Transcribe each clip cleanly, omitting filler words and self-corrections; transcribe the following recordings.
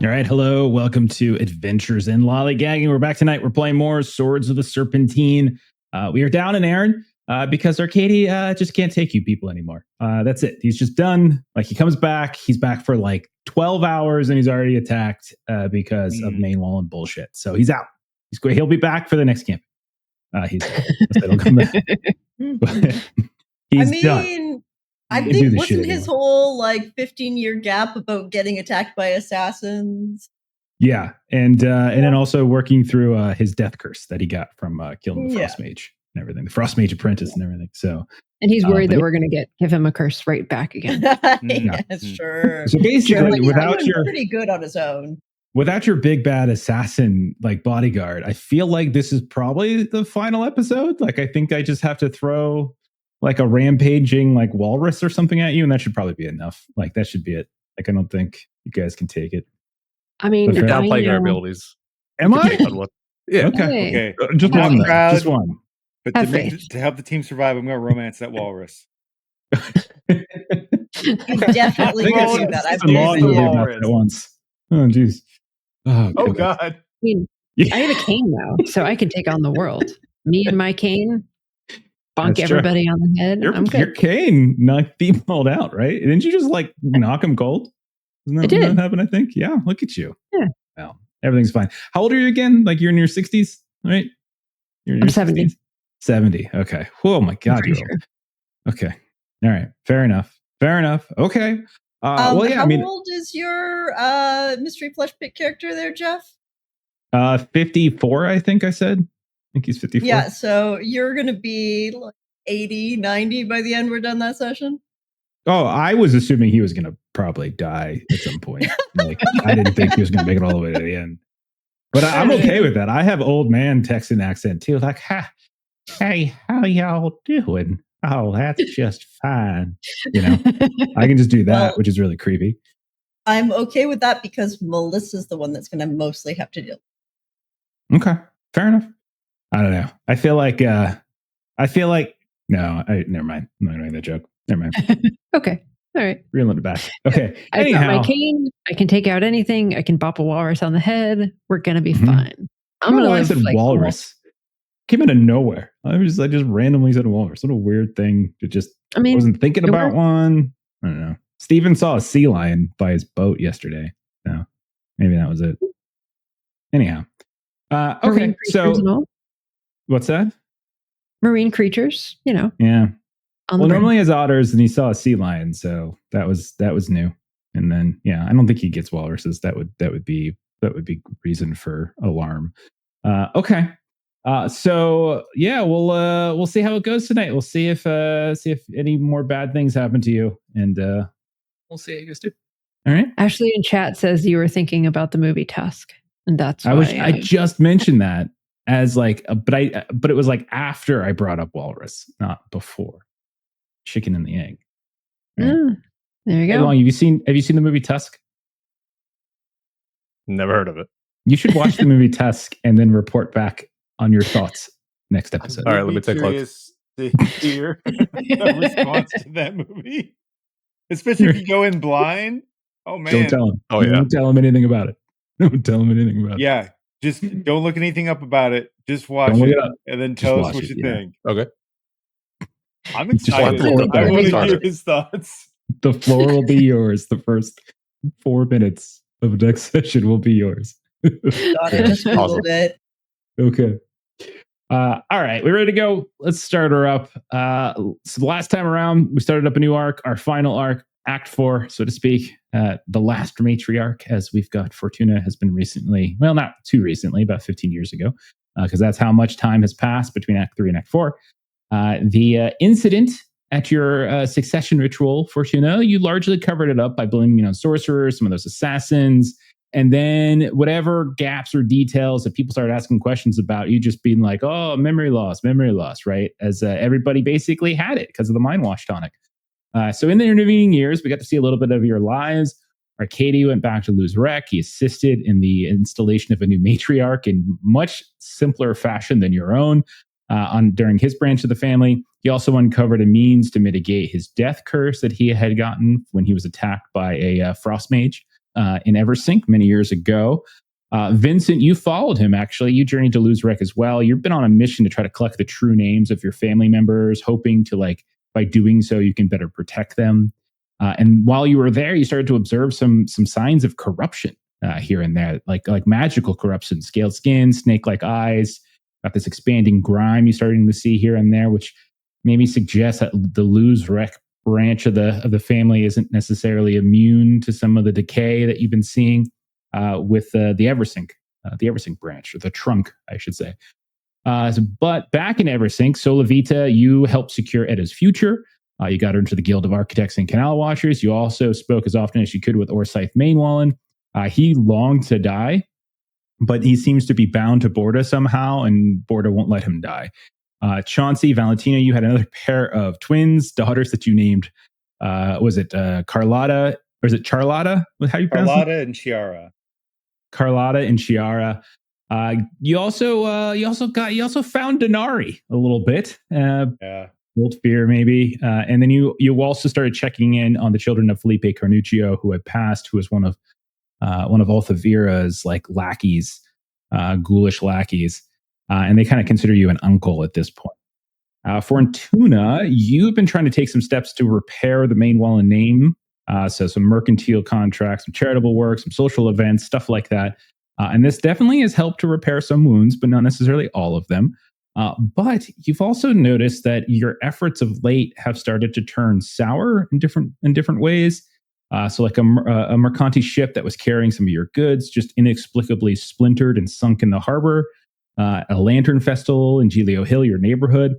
All right, hello. Welcome to Adventures in Lollygagging. We're back tonight. We're playing more Swords of the Serpentine. We are down in Aaron because Arkadiy just can't take you people anymore. That's it. He's just done. Like, he comes back. He's back for like 12 hours and he's already attacked because of main wall and bullshit. So he's out. He'll be back for the next camp. He'll come back. He's done. I think wasn't his whole like 15-year gap about getting attacked by assassins? Yeah, and then also working through his death curse that he got from killing the Frost Mage and everything, the Frost Mage apprentice and everything. So, and he's worried that we're going to give him a curse right back again. Yes, sure. So basically, without your pretty good on his own. Without your big bad assassin like bodyguard, I feel like this is probably the final episode. Like, I think I just have to throw like a rampaging like walrus or something at you, and that should probably be enough. Like, that should be it. Like, I don't think you guys can take it. I mean, you're downplaying our abilities. Am I? Yeah. Okay. Just one. Just one. But to help the team survive, I'm going to romance that walrus. You definitely can do that. I've been at once. Oh, jeez. Oh God. I mean, I have a cane now, so I can take on the world. Me and my cane, bonk everybody on the head. I'm good. Your cane knocked people out, right? Didn't you just like knock him cold? Didn't that happen, I think? Yeah, look at you. Yeah. Well, everything's fine. How old are you again? Like, you're in your 60s, right? I'm 70. 70. Okay. Oh my God, you're old. Okay. All right. Fair enough. Okay. How old is your mystery flesh pit character there, Jeff? 54, I think I said. I think he's 54. Yeah, so you're going to be like 80, 90 by the end we're done that session? Oh, I was assuming he was going to probably die at some point. Like, I didn't think he was going to make it all the way to the end. But I'm okay with that. I have old man Texan accent too. Like, hey, how y'all doing? Oh, that's just fine. You know, I can just do that, which is really creepy. I'm okay with that because Melissa's the one that's going to mostly have to deal. Okay, fair enough. I don't know. I feel like never mind. I'm not going to make that joke. Never mind. Okay. All right. Reeling it back. Okay. I've got my cane. I can take out anything. I can bop a walrus on the head. We're going to be fine. I'm going to live like walrus. Came out of nowhere. I just randomly said walrus. What a weird thing to just. I wasn't thinking about one. I don't know. Steven saw a sea lion by his boat yesterday. No, maybe that was it. Anyhow, okay. So, what's that? Marine creatures, you know. Yeah. Well, normally he has otters, and he saw a sea lion, so that was new. And then, yeah, I don't think he gets walruses. That would be reason for alarm. Okay. So yeah, we'll see how it goes tonight. We'll see if any more bad things happen to you, and we'll see how you guys do. All right. Ashley in chat says you were thinking about the movie Tusk, and that's why I just mentioned that as like, but it was like after I brought up walrus, not before. Chicken and the egg. Right? There you go. Hey, Long, have you seen the movie Tusk? Never heard of it. You should watch the movie Tusk and then report back on your thoughts next episode. All right, let me take a look. To hear a response to that movie, especially if you go in blind. Oh man! Don't tell him. Oh yeah! Don't tell him anything about it. Don't tell him anything about it. Yeah, just don't look anything up about it. Just watch it and then tell us what you think. Okay. I'm excited. I want to hear his thoughts. The floor will be yours. The first 4 minutes of the next session will be yours. Just a little bit. Okay. All right. We ready to go? Let's start her up. So the last time around, we started up a new arc, our final arc, Act 4, so to speak. The last Matriarch, as we've got Fortuna, has been recently, well, not too recently, about 15 years ago, because that's how much time has passed between Act 3 and Act 4. The incident at your succession ritual, Fortuna, you largely covered it up by blaming it on sorcerers, some of those assassins, and then whatever gaps or details that people started asking questions about, you just being like, oh, memory loss, right? As everybody basically had it because of the mind wash tonic. So in the intervening years, we got to see a little bit of your lives. Arkadiy went back to Luzrek. He assisted in the installation of a new matriarch in much simpler fashion than your own during his branch of the family. He also uncovered a means to mitigate his death curse that he had gotten when he was attacked by a frost mage. in Eversink many years ago. Vincent, you followed him, actually. You journeyed to Luzrek as well. You've been on a mission to try to collect the true names of your family members, hoping to, like, by doing so, you can better protect them. And while you were there, you started to observe some signs of corruption here and there, like magical corruption, scaled skin, snake-like eyes, got this expanding grime you're starting to see here and there, which maybe suggests that the Luzrek branch of the family isn't necessarily immune to some of the decay that you've been seeing with the Eversink branch, or the trunk, I should say. But back in Eversink, Solavita, you helped secure Edda's future. You got her into the Guild of Architects and Canal Watchers. You also spoke as often as you could with Orsyth Mainwallen. He longed to die, but he seems to be bound to Borda somehow, and Borda won't let him die. Chauncey, Valentina, you had another pair of twins, daughters that you named, was it Carlotta, or is it Charlotta? How you pronounce it? Carlotta and Chiara. Carlotta and Chiara. You also found Denari a little bit. Yeah. Old fear, maybe. And then you also started checking in on the children of Felipe Carnuccio, who had passed, who was one of Althavira's like lackeys, ghoulish lackeys. And they kind of consider you an uncle at this point. For Intuna, you've been trying to take some steps to repair the Mainwallen name. So some mercantile contracts, some charitable work, some social events, stuff like that. And this definitely has helped to repair some wounds, but not necessarily all of them. But you've also noticed that your efforts of late have started to turn sour in different ways. So like a mercanti ship that was carrying some of your goods just inexplicably splintered and sunk in the harbor. A lantern festival in Giglio Hill, your neighborhood.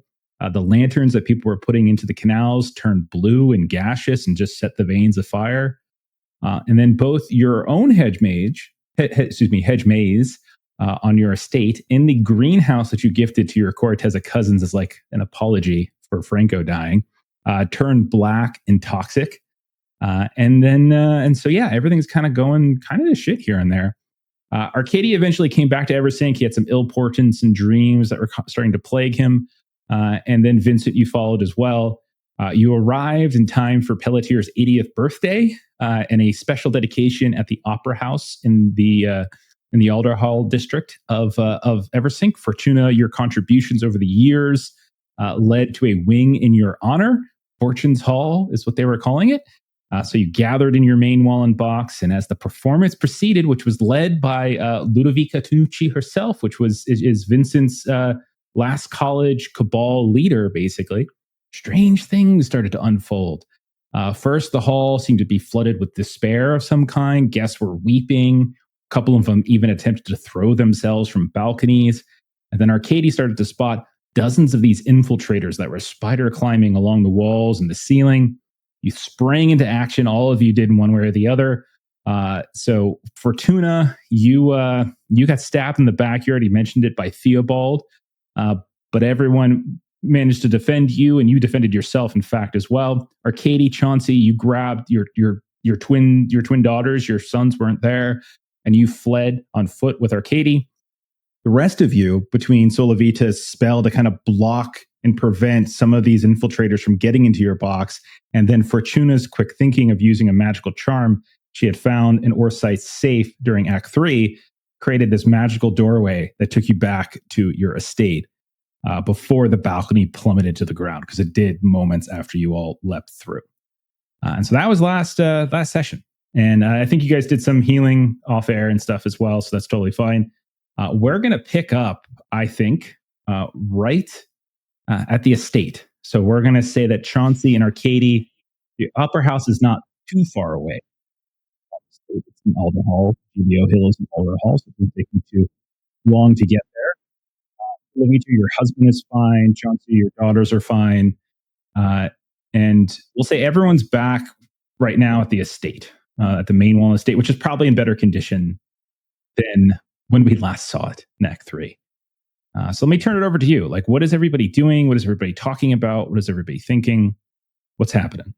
The lanterns that people were putting into the canals turned blue and gaseous and just set the veins afire. And then both your own hedge maze on your estate in the greenhouse that you gifted to your Corteza cousins as like an apology for Franco dying, turned black and toxic. And so everything's kind of going kind of to shit here and there. Arkadiy eventually came back to Eversink. He had some ill portents and dreams that were starting to plague him. And then Vincent, you followed as well. You arrived in time for Pelletier's 80th birthday and a special dedication at the Opera House in the Alderhall district of Eversink. Fortuna, your contributions over the years led to a wing in your honor. Fortune's Hall is what they were calling it. So you gathered in your Mainwallen box, and as the performance proceeded, which was led by Ludovica Tanucci herself, which is Vincent's last college cabal leader, basically, strange things started to unfold. First, the hall seemed to be flooded with despair of some kind. Guests were weeping. A couple of them even attempted to throw themselves from balconies. And then Arkadiy started to spot dozens of these infiltrators that were spider climbing along the walls and the ceiling. You sprang into action. All of you did in one way or the other. So Fortuna, you got stabbed in the back. You already mentioned it, by Theobald. But everyone managed to defend you, and you defended yourself, in fact, as well. Arkadiy, Chauncey, you grabbed your twin daughters. Your sons weren't there, and you fled on foot with Arkadiy. The rest of you, between Solavita's spell to kind of block and prevent some of these infiltrators from getting into your box, and then Fortuna's quick thinking of using a magical charm she had found in Orsyth's safe during Act 3, created this magical doorway that took you back to your estate before the balcony plummeted to the ground, because it did moments after you all leapt through. And so that was last session. And I think you guys did some healing off air and stuff as well, so that's totally fine. We're going to pick up, I think, right at the estate. So we're going to say that Chauncey and Arkadiy, the Upper House is not too far away. It's in Alderhall. Giglio Hill is in Alderhall, so it doesn't take you too long to get there. Lavitra, your husband is fine. Chauncey, your daughters are fine. And we'll say everyone's back right now at the estate, at the Mainwallen estate, which is probably in better condition than when we last saw it in Act 3. So let me turn it over to you. Like, what is everybody doing? What is everybody talking about? What is everybody thinking? What's happening?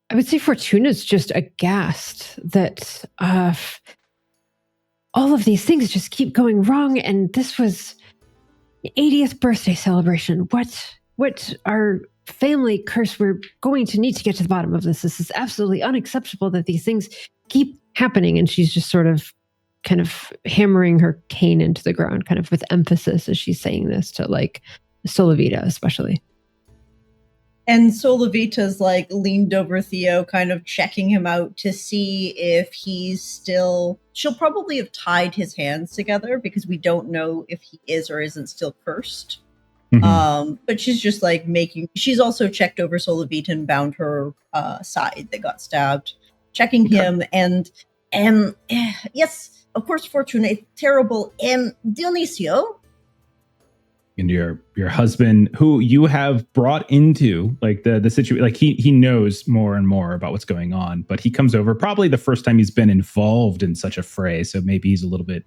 I would say Fortuna's just aghast that all of these things just keep going wrong. And this was the 80th birthday celebration. What are family curse. We're going to need to get to the bottom of this. This is absolutely unacceptable that these things keep happening. And she's just sort of kind of hammering her cane into the ground, kind of with emphasis as she's saying this to like Solovita especially. And Solovita's like leaned over Theo, kind of checking him out to see if he's still... She'll probably have tied his hands together because we don't know if he is or isn't still cursed. But she's just like she's also checked over Solovita and bound her side that got stabbed, checking him. And yes, of course, Fortuna, terrible. Dionisio. And your husband, who you have brought into like the situation, like he knows more and more about what's going on, but he comes over probably the first time he's been involved in such a fray, so maybe he's a little bit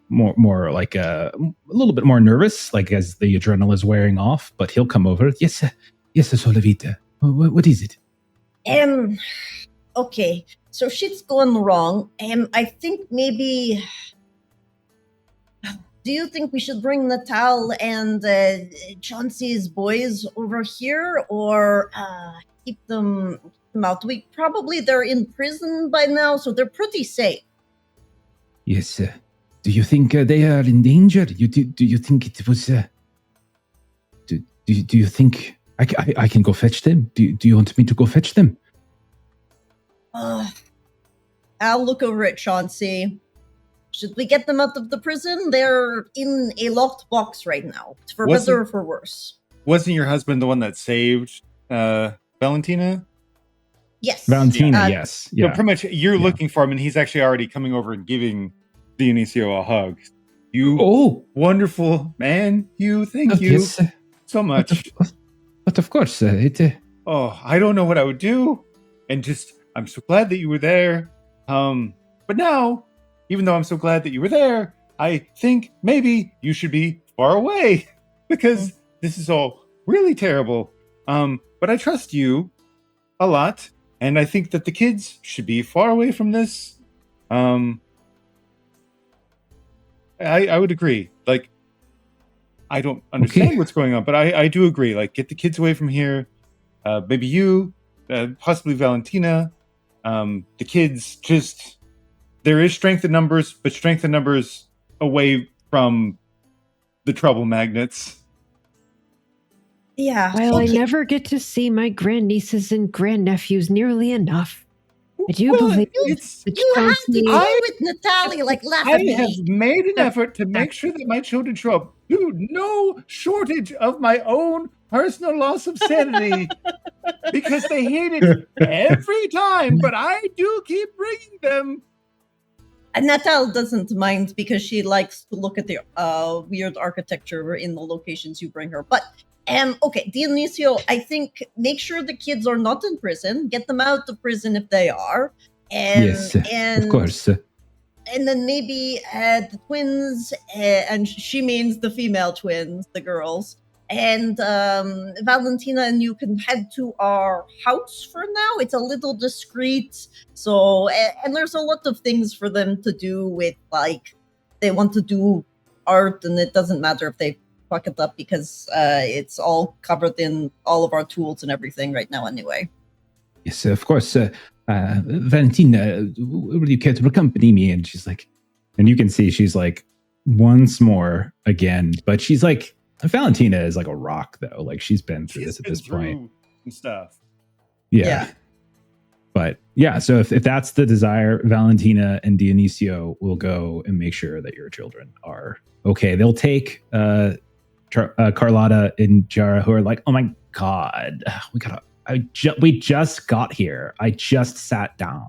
more like a little bit more nervous, like as the adrenaline is wearing off. But he'll come over. Yes, Solovita. What is it? Okay, so shit's going wrong. I think maybe... Do you think we should bring Natal and Chauncey's boys over here, or keep them out? They're in prison by now, so they're pretty safe. Yes. Do you think they are in danger? Do you think it was? Do you think I can go fetch them? Do you want me to go fetch them? I'll look over at Chauncey. Should we get them out of the prison? They're in a locked box right now, for better or for worse. Wasn't your husband the one that saved Valentina? Yes. Valentina, yes. Yeah. So pretty much you're looking for him, and he's actually already coming over and giving Dionisio a hug. You wonderful man. Thank you so much. But of course, I don't know what I would do. And I'm so glad that you were there. But now... Even though I'm so glad that you were there, I think maybe you should be far away because this is all really terrible. But I trust you a lot, and I think that the kids should be far away from this. I would agree. Like, I don't understand what's going on, but I do agree. Like, get the kids away from here. Maybe you, possibly Valentina. The kids just... There is strength in numbers, but strength in numbers away from the trouble magnets. Yeah. Well, I never get to see my grandnieces and grandnephews nearly enough. I do believe you have to go with Natalie, like laughing. I have made an effort to make sure that my children show up. Dude, no shortage of my own personal loss of sanity because they hate it every time, but I do keep bringing them. And Natal doesn't mind because she likes to look at the weird architecture in the locations you bring her. But, okay, Dionisio, I think make sure the kids are not in prison. Get them out of prison if they are. Yes, of course. And then maybe the twins, and she means the female twins, the girls. And Valentina and you can head to our house for now. It's a little discreet. So, and there's a lot of things for them to do with, like, they want to do art, and it doesn't matter if they fuck it up because it's all covered in all of our tools and everything right now anyway. Yes, of course. Valentina, would you care to accompany me? And she's like, and you can see she's like, once more again, but she's like, Valentina is like a rock, though. Like, she's been through this at this point. And stuff. Yeah. But yeah, so if that's the desire, Valentina and Dionisio will go and make sure that your children are okay. They'll take Carlotta and Jara, who are like, oh my God, we just got here. I just sat down.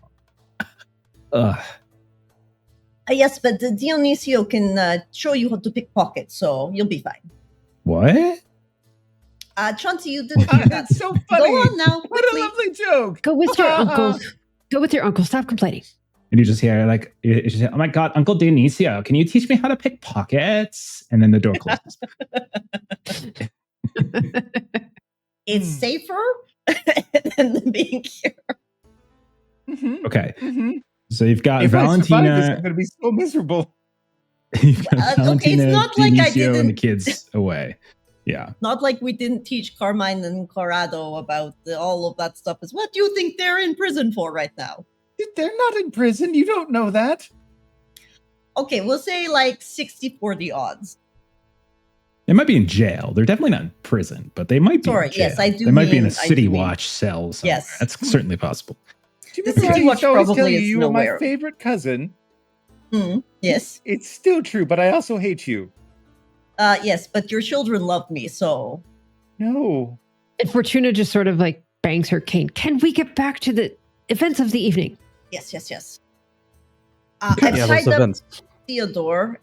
Yes, but Dionisio can show you how to pickpocket, so you'll be fine. What? Chauncey, you didn't hear that. That's so funny. Go on now. What a lovely joke. Go with your uncle. Go with your uncle. Stop complaining. And you just hear like, oh my God, Uncle Dionisio, can you teach me how to pick pockets? And then the door closes. It's safer than being here. Mm-hmm. Okay. Mm-hmm. So you've got if Valentina. I survive this, I'm going to be so miserable. You've got Valentina, it's not like I Dionisio, didn't. and the kids away. Yeah. Not like we didn't teach Carmine and Corrado about all of that stuff. What do you think they're in prison for right now? They're not in prison. You don't know that. Okay, we'll say like 60-40 odds. They might be in jail. They're definitely not in prison, but they might be in jail. Yes, I do. They might be in a I City do mean- Watch cell somewhere. Yes. That's certainly possible. Do you The remember how City you Watch used to always tell probably you is you were my nowhere. favorite cousin? Yes. It's still true, but I also hate you. Yes, but your children love me, so... No. And Fortuna just sort of like bangs her cane. Can we get back to the events of the evening? Yes. Yeah, I've those tied up events. Theodore.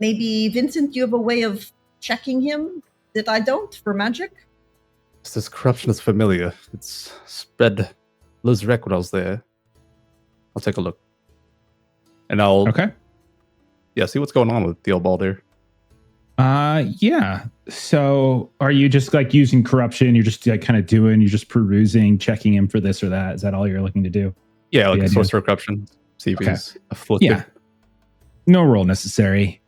Maybe, Vincent, you have a way of checking him that I don't for magic? This corruption is familiar. It's spread. Lose wreck when I was there. I'll take a look. And I'll Okay. see what's going on with the old ball there. Yeah. So are you just like using corruption? You're just like kind of you're just perusing, checking him for this or that. Is that all you're looking to do? Yeah, like The a idea. sorcerer corruption. See if Okay. he's afflicted. Yeah. No roll necessary.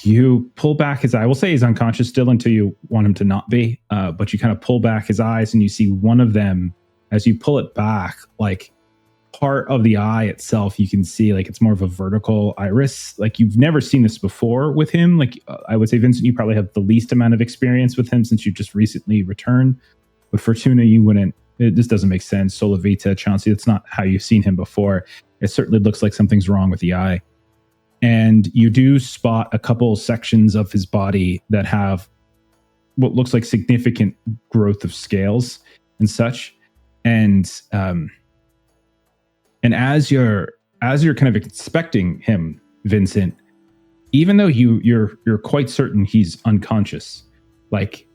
You pull back his eye. We'll say he's unconscious still until you want him to not be. But you kind of pull back his eyes and you see one of them as you pull it back, like part of the eye itself, you can see like it's more of a vertical iris. Like you've never seen this before with him. Like I would say, Vincent, you probably have the least amount of experience with him since you just recently returned. But Fortuna, you wouldn't. This doesn't make sense. Solavita, Chauncey, that's not how you've seen him before. It certainly looks like something's wrong with the eye. And you do spot a couple sections of his body that have what looks like significant growth of scales and such. And as you're kind of expecting him, Vincent, even though you're quite certain he's unconscious, like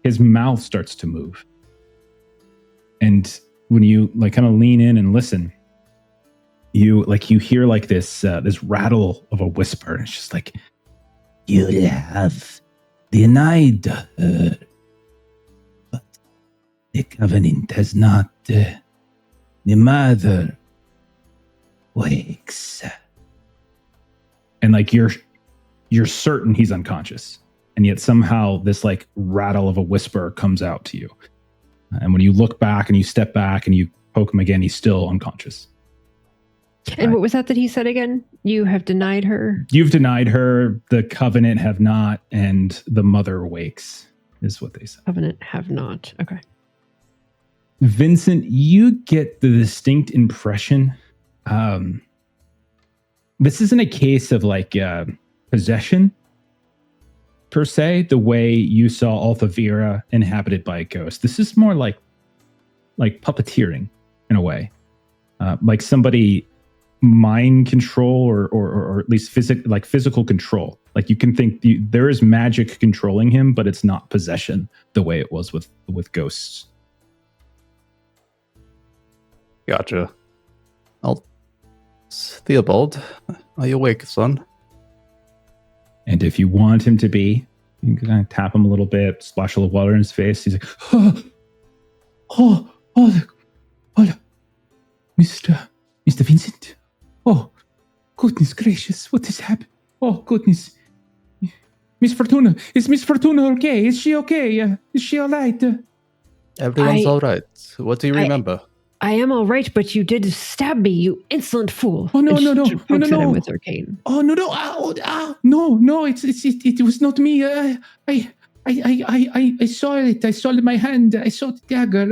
his mouth starts to move. And when you like kind of lean in and listen, you hear like this rattle of a whisper. It's just like, you have denied her, but the covenant has not. The mother wakes, and like you're certain he's unconscious, and yet somehow this like rattle of a whisper comes out to you. And when you look back and you step back and you poke him again, he's still unconscious. And what was that he said again? You have denied her? You've denied her, the covenant have not, and the mother wakes, is what they said. Covenant have not. Okay. Vincent, you get the distinct impression. This isn't a case of like possession, per se, the way you saw Althavira inhabited by a ghost. This is more like puppeteering in a way. Like somebody mind control or at least physical control. Like you can think there is magic controlling him, but it's not possession the way it was with ghosts. Gotcha. Theobald, are you awake, son? And if you want him to be, you can kind of tap him a little bit, splash a little water in his face. He's like, oh, Mr. Vincent. Oh, goodness gracious, what has happened? Oh, goodness. Miss Fortuna, is Miss Fortuna okay? Is she okay? Is she all right? Everyone's all right. What do you remember? I am all right, but you did stab me, you insolent fool. Oh, no. She pokes at him with her cane. Oh, no. No, it was not me. I saw it. I saw it in my hand. I saw the dagger.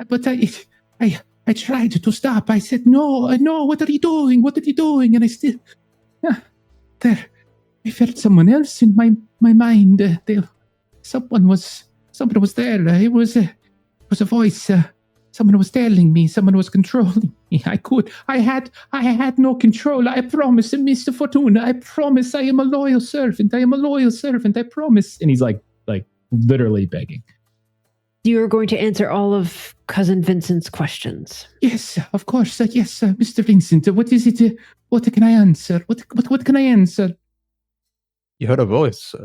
But I tried to stop. I said, no, what are you doing? What are you doing? And I still, there, I felt someone else in my mind. Someone was there. It was a voice. Someone was telling me. Someone was controlling me. I had no control. I promise, Mr. Fortuna. I promise. I am a loyal servant. I promise. And he's like literally begging. You are going to answer all of Cousin Vincent's questions. Yes, of course. Yes, Mr. Vincent. What is it? What can I answer? What can I answer? You heard a voice.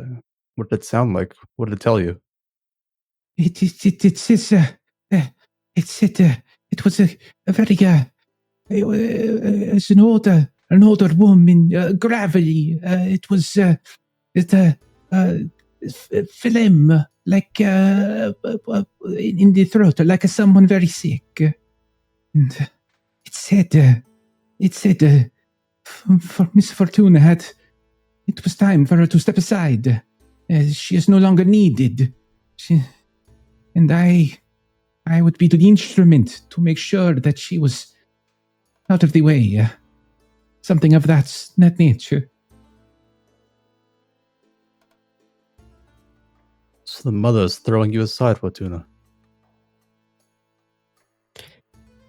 What did it sound like? What did it tell you? It says. It said it was a very it's an older woman, gravely. It was phlegm, like in the throat, like someone very sick. And it said, for Miss Fortuna it was time for her to step aside. She is no longer needed. And I would be the instrument to make sure that she was out of the way. Something of that nature. So the mother's throwing you aside, Fortuna.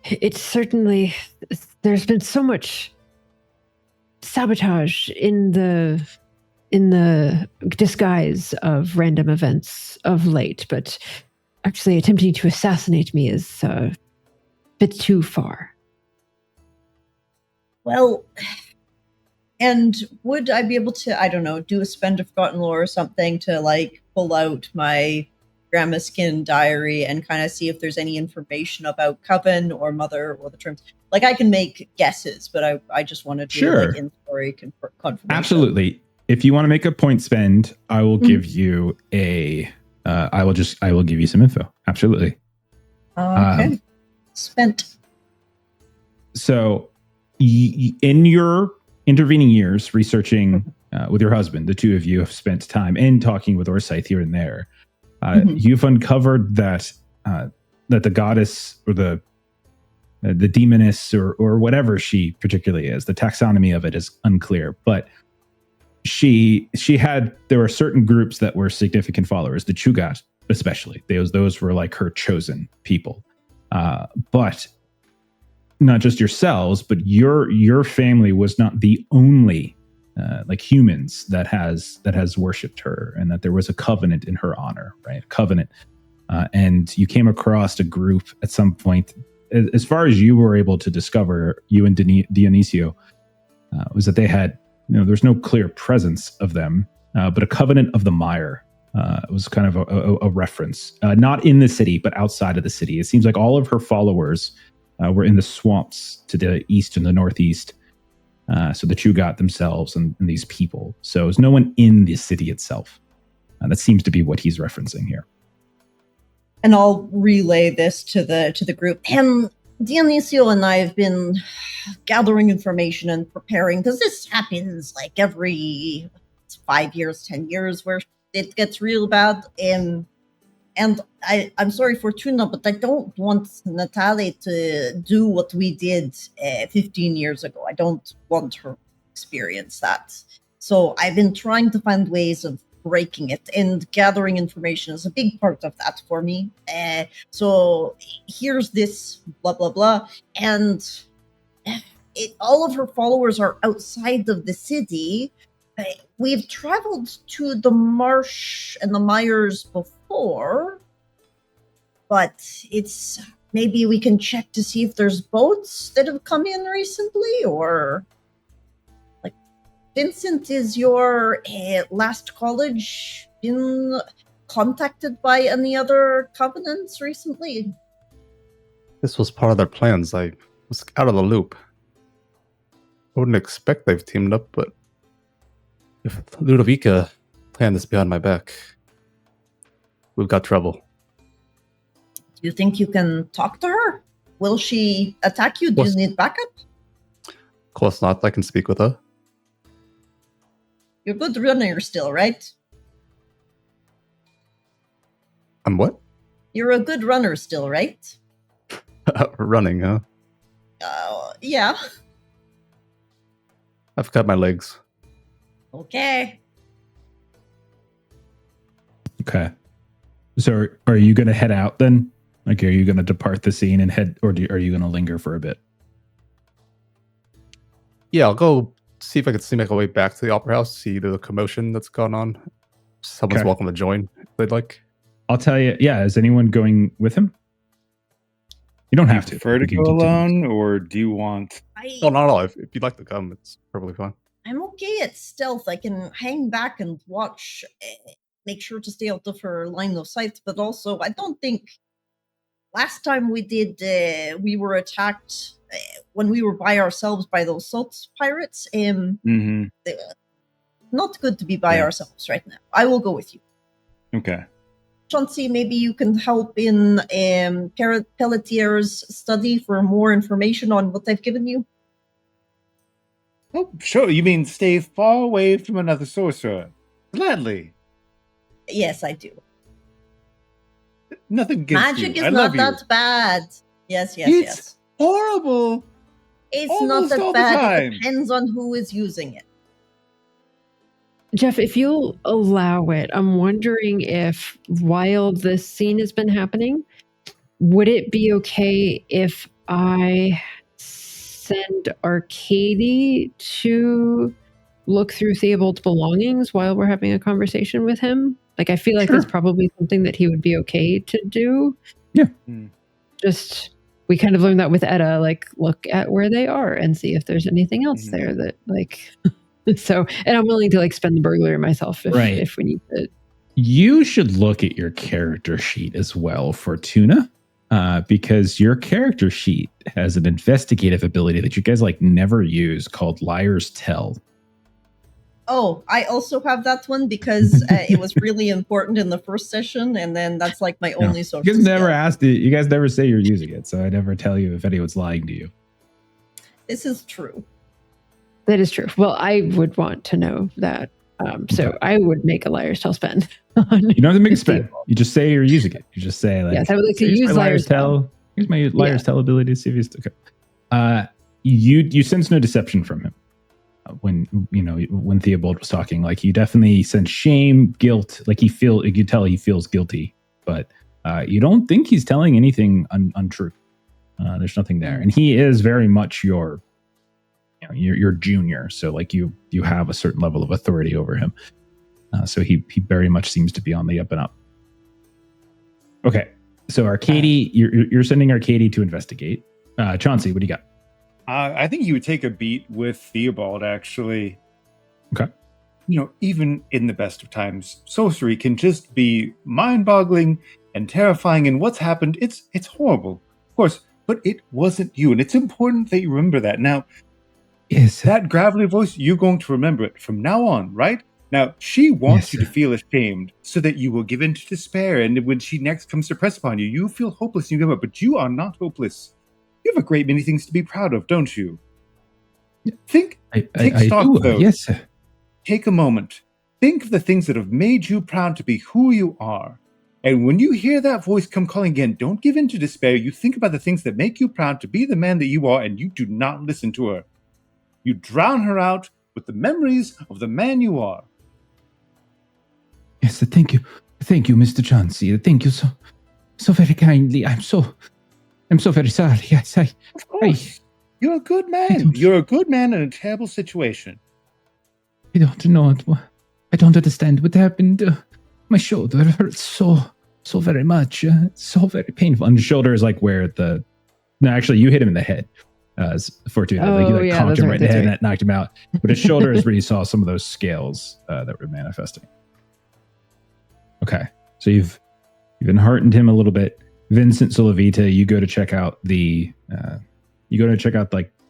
It's certainly, there's been so much sabotage in the disguise of random events of late, but actually attempting to assassinate me is a bit too far. Well, and would I be able to, I don't know, do a spend a forgotten lore or something to like pull out my grandma skin diary and kind of see if there's any information about Coven or Mother or the terms? Like I can make guesses, but I just want to do like in-story confirmation. Absolutely. If you want to make a point spend, I will give you a. I will give you some info. Absolutely. Okay. Spent. So, in your intervening years researching with your husband, the two of you have spent time and talking with Orsyth here and there. You've uncovered that the goddess or the demoness or whatever she particularly is, the taxonomy of it is unclear, but there were certain groups that were significant followers, the Chugat especially. Those were like her chosen people. But not just yourselves, but your family was not the only like humans that has worshipped her, and that there was a covenant in her honor, right? A covenant. And you came across a group at some point, as far as you were able to discover, you and Dionisio, was that they had, there's no clear presence of them, but a covenant of the mire was kind of a reference, not in the city, but outside of the city. It seems like all of her followers were in the swamps to the east and the northeast. So the Chugat themselves and these people. So there's no one in the city itself. That seems to be what he's referencing here. And I'll relay this to the group. And Dionisio and I have been gathering information and preparing, because this happens like every 5 years, 10 years, where it gets real bad. And I'm sorry, Fortuna, but I don't want Natalie to do what we did 15 years ago. I don't want her to experience that. So I've been trying to find ways of breaking it, and gathering information is a big part of that for me. So here's this blah, blah, blah. And all of her followers are outside of the city. We've traveled to the marsh and the mires before, but it's maybe we can check to see if there's boats that have come in recently, or like Vincent, is your last college been contacted by any other covenants recently? This was part of their plans. I was out of the loop. I wouldn't expect they've teamed up, but if Ludovica planned this behind my back, we've got trouble. Do you think you can talk to her? Will she attack you? Do you need backup? Of course not. I can speak with her. You're a good runner still, right? I'm what? You're a good runner still, right? Running, huh? Yeah. I've cut my legs. Okay. Okay. So are you going to head out then? Like, are you going to depart the scene and head, or are you going to linger for a bit? Yeah, I'll go see if I can make my way back to the Opera House, see the commotion that's gone on. Someone's welcome to join if they'd like. I'll tell you, yeah, is anyone going with him? You don't have to. Prefer to go alone, or do you want... Oh, not at all. If you'd like to come, it's perfectly fine. I'm okay at stealth. I can hang back and watch, make sure to stay out of her line of sight, but also I don't think last time we did, we were attacked when we were by ourselves by those salt pirates. Not good to be by ourselves right now. I will go with you. Okay. Chauncey, maybe you can help in Pelletier's study for more information on what they've given you? Oh, sure. You mean stay far away from another sorcerer? Gladly. Yes, I do. Nothing against Magic you. is I not love you. that bad. Yes, It's horrible. It's almost not all that the bad. time. It depends on who is using it. Jeff, if you'll allow it, I'm wondering if while this scene has been happening, would it be okay if I send Arkadiy to look through Theobald's belongings while we're having a conversation with him? Like, I feel like that's probably something that he would be okay to do. Yeah. Just, we kind of learned that with Etta, like, look at where they are and see if there's anything else there that, like... So, and I'm willing to like spend the burglary myself if we need to. You should look at your character sheet as well, Fortuna, because your character sheet has an investigative ability that you guys like never use called Liar's Tell. Oh, I also have that one because it was really important in the first session, and then that's like my only social You guys never skill. asked it. You guys never say you're using it, so I never tell you if anyone's lying to you. This is true. That is true. Well, I would want to know that. So I would make a Liar's Tell spend. You don't have to make a spend. You just say you're using it. You just say, like, yes, I would like to here's use my Liar's Tell. Here's my Liar's Tell ability to see if he's okay. You sense no deception from him when Theobald was talking. Like, you definitely sense shame, guilt. Like, you could tell he feels guilty, but you don't think he's telling anything untrue. There's nothing there, and he is very much your junior, so like you have a certain level of authority over him. So he very much seems to be on the up and up. Okay, so Arkadiy, you're sending Arkadiy to investigate. Chauncey, what do you got? I think you would take a beat with Theobald, actually. Okay. Even in the best of times, sorcery can just be mind-boggling and terrifying, and what's happened, it's horrible, of course, but it wasn't you, and it's important that you remember that. Now, Yes. that gravelly voice, you're going to remember it from now on, right? Now, she wants you to feel ashamed so that you will give in to despair. And when she next comes to press upon you, you feel hopeless and you give up. But you are not hopeless. You have a great many things to be proud of, don't you? Take stock, though. Yes, sir. Take a moment. Think of the things that have made you proud to be who you are. And when you hear that voice come calling again, don't give in to despair. You think about the things that make you proud to be the man that you are, and you do not listen to her. You drown her out with the memories of the man you are. Yes, thank you, Mr. Chauncey. Thank you so very kindly. I'm so very sorry. Yes, Of course, you're a good man. You're a good man in a terrible situation. I don't know. I don't understand what happened. My shoulder hurts so very much. It's so very painful. And the shoulder is like where actually, you hit him in the head. Fortuna, conked him right in the head, and that knocked him out. But his shoulder is where you saw some of those scales that were manifesting. Okay, so you've enheartened him a little bit. Vincent, Solavita, you go to check out to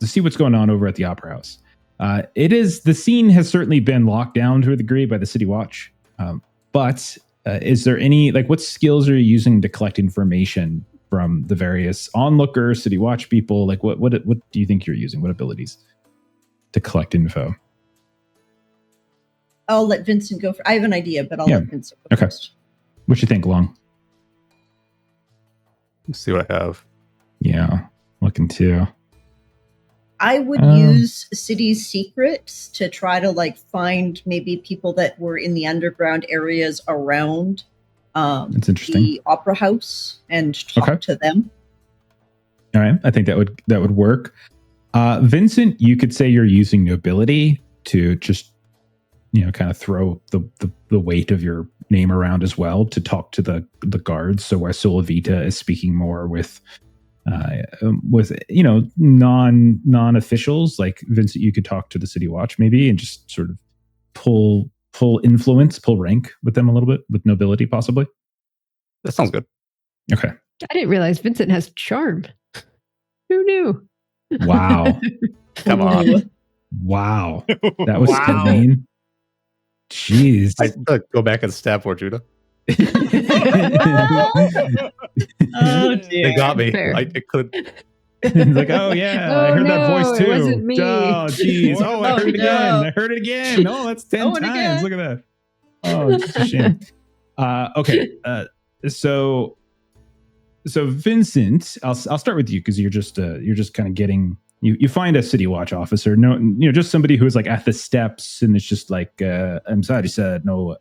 see what's going on over at the Opera House. The scene has certainly been locked down to a degree by the City Watch. But is there any, like, what skills are you using to collect information from the various onlookers, City Watch people? Like, what do you think you're using? What abilities to collect info? I'll let Vincent go. I have an idea, but I'll let Vincent go first. What you think, Long? Let's see what I have. Yeah, looking too. I would use city secrets to try to find maybe people that were in the underground areas around That's interesting. the Opera House and talk to them. All right, I think that would work. Vincent, you could say you're using nobility to just kind of throw the weight of your name around as well, to talk to the guards. So where Solavita is speaking more with non-officials, like Vincent, you could talk to the City Watch maybe and just sort of pull influence, pull rank with them a little bit, with nobility possibly. That sounds good. Okay. I didn't realize Vincent has charm. Who knew? Wow. Come on. Wow. That was mean. Jeez. I go back and stab Fortuna. Oh dear. They got me. Fair. I could. He's like, oh yeah, I Oh, heard that no, voice it too. wasn't me. Oh jeez. Oh, I Oh, heard it no. again. I heard it again. Oh, that's 10 Oh, and times. again. Look at that. Oh, it's a shame. Okay. So Vincent, I'll start with you because you're just kind of getting you find a city watch officer, just somebody who's like at the steps, and it's just like, I'm sorry, sir, no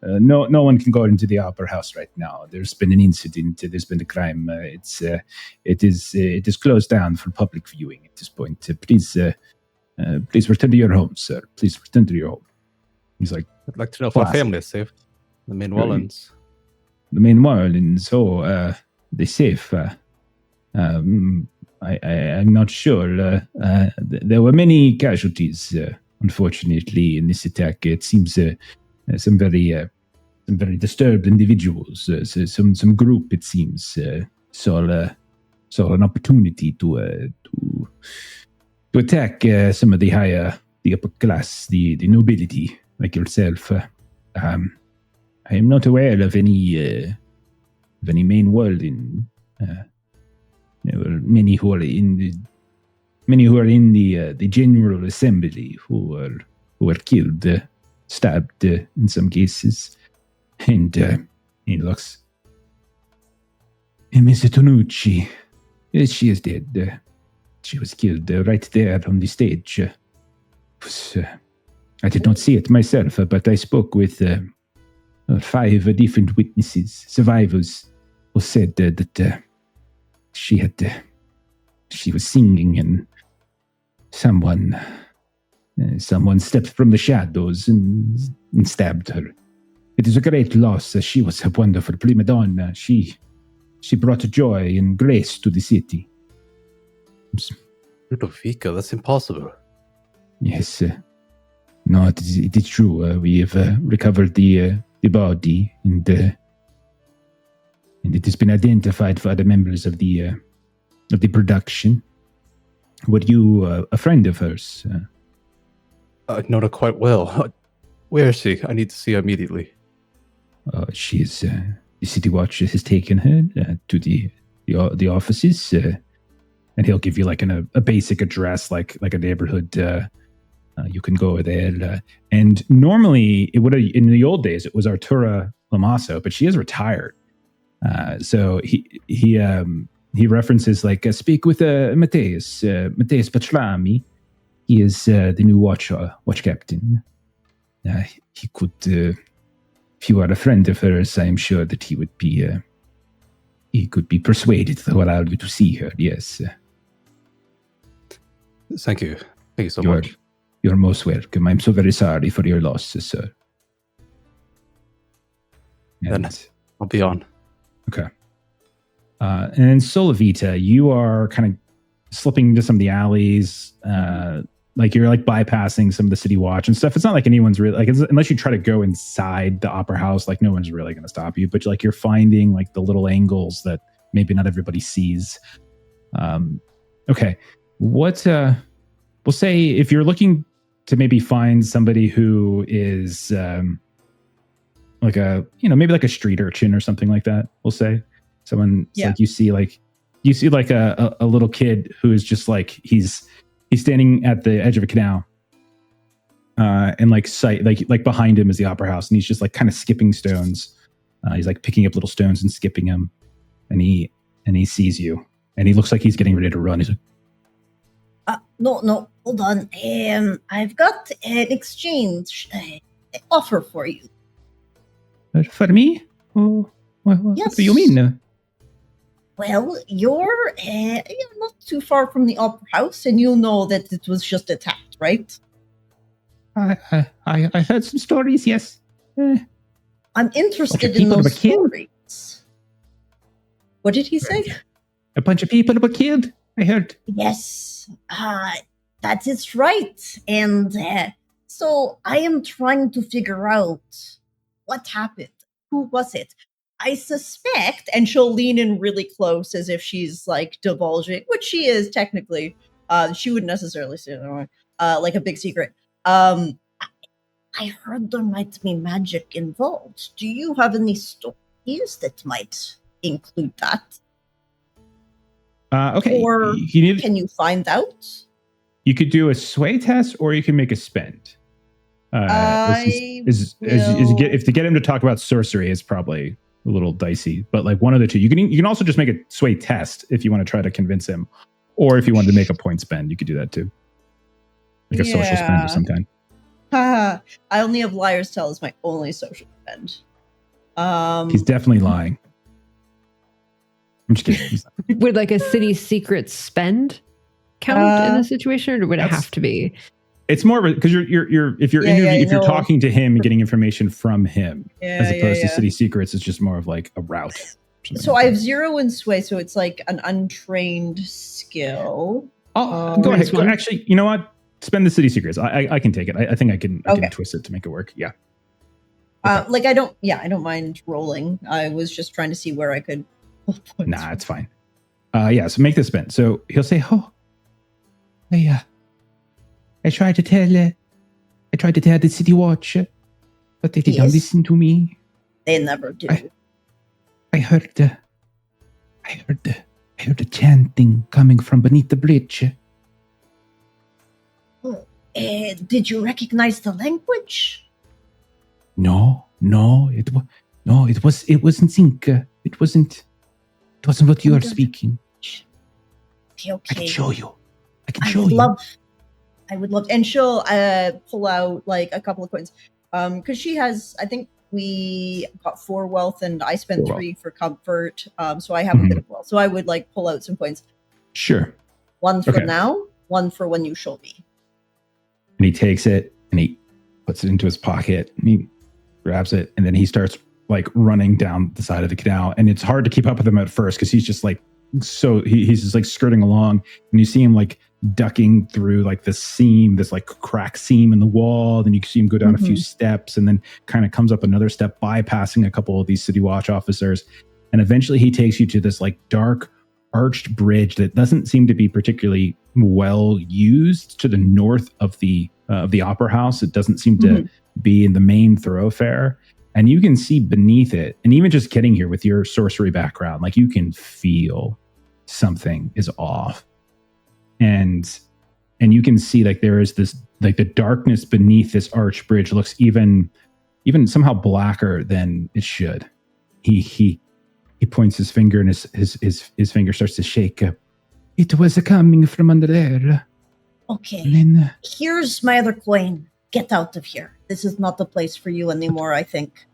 one can go into the opera house right now. There's been an incident. There's been a crime. It is closed down for public viewing at this point. Please return to your home, sir. Please return to your home. He's like, I'd like to know if my Classic. family is safe. The main Wallens. the main Marlins. Oh, they're safe. I'm not sure. There were many casualties, unfortunately, in this attack. It seems some very disturbed individuals, some group, it seems, saw an opportunity to attack some of the upper class, the nobility, like yourself. I am not aware of any main world in. There were many who are in the General Assembly who were killed, stabbed in some cases, and he looks. And Mr. Tonucci, she is dead. She was killed right there on the stage. I did not see it myself, but I spoke with 5 different witnesses, survivors, who said that she was singing, and someone stepped from the shadows and stabbed her. It is a great loss. She was a wonderful prima donna. She brought joy and grace to the city. Ludovica, that's impossible. Yes. No, it is true. We have recovered the body, and it has been identified for other members of the production. Were you a friend of hers? I know her quite well. Where is she? I need to see her immediately. She is. The city watch has taken her to the offices, and he'll give you like a basic address, like a neighborhood. You can go there, and normally it would have, in the old days, it was Artura Lamasso, but she is retired. So he references like speak with Mateus Patrami. He is the new watch captain. He could, if you are a friend of hers, I am sure that he would be. He could be persuaded to allow you to see her. Yes. Thank you so much. You're most welcome. I'm so very sorry for your losses, sir. Then I'll be on. Okay. And Solavita, you are kind of slipping into some of the alleys. Like you're like bypassing some of the city watch and stuff. It's not like anyone's really like, unless you try to go inside the opera house, like no one's really going to stop you. But like you're finding like the little angles that maybe not everybody sees. Okay. What we'll say, if you're looking to maybe find somebody who is like maybe like a street urchin or something like that, we'll say someone like you see like a little kid who is just like he's standing at the edge of a canal, and like behind him is the opera house, and he's just like kind of skipping stones. He's like picking up little stones and skipping them, and he sees you, and he looks like he's getting ready to run. He's like, No, hold on. I've got an exchange offer for you. For me? Oh, what Yes. do you mean? Well, you're not too far from the opera house, and you'll know that it was just attacked, right? I heard some stories, yes. I'm interested in people those were killed? stories. What did he say? A bunch of people were killed, I heard. Yes, that is right. And so I am trying to figure out what happened. Who was it? I suspect, and she'll lean in really close as if she's like divulging, which she is technically. She wouldn't necessarily say that, like a big secret. I I heard there might be magic involved. Do you have any stories that might include that? Okay. Or can you find out? You could do a sway test, or you can make a spend. If to get him to talk about sorcery is probably a little dicey, but like one of the two. You can also just make a sway test if you want to try to convince him, or if you wanted to make a point spend, you could do that too, like a social spend of some kind. I only have liar's tell as my only social spend. He's definitely lying. I'm just kidding. Would like a city secret spend count in this situation, or would it have to be? It's more of because if you're talking to him and getting information from him, as opposed to city secrets, it's just more of like a route. So I have 0 in sway, so it's like an untrained skill. Go ahead. Actually, you know what? Spend the city secrets. I can take it. I think I can twist it to make it work. Yeah. Okay. I don't mind rolling. I was just trying to see where I could. Nah, it's fine. So make the spend. So he'll say, "Oh, I tried to tell the city watch, but they didn't listen to me. They never do. I heard the chanting coming from beneath the bridge. Did you recognize the language? No, it wasn't Zinc. It wasn't what you are speaking. Okay. I can show you. I would love, and she'll pull out like a couple of coins, because she has. I think we got 4 wealth, and I spent 3 for comfort. So I have a bit of wealth. So I would like pull out some coins. Sure. 1 for now, 1 for when you show me. And he takes it and he puts it into his pocket and he grabs it, and then he starts like running down the side of the canal. And it's hard to keep up with him at first because he's just like he's just like skirting along, and you see him like ducking through like this seam, this like crack seam in the wall. Then you see him go down a few steps, and then kind of comes up another step, bypassing a couple of these city watch officers. And eventually he takes you to this like dark arched bridge that doesn't seem to be particularly well used to the north of the opera house. It doesn't seem to be in the main thoroughfare. And you can see beneath it, and even just getting here with your sorcery background, like you can feel something is off. And you can see like there is this, like the darkness beneath this arch bridge looks even somehow blacker than it should. He points his finger, and his finger starts to shake. It was coming from under there. Okay. Lynne. Here's my other coin. Get out of here. This is not the place for you anymore, I think.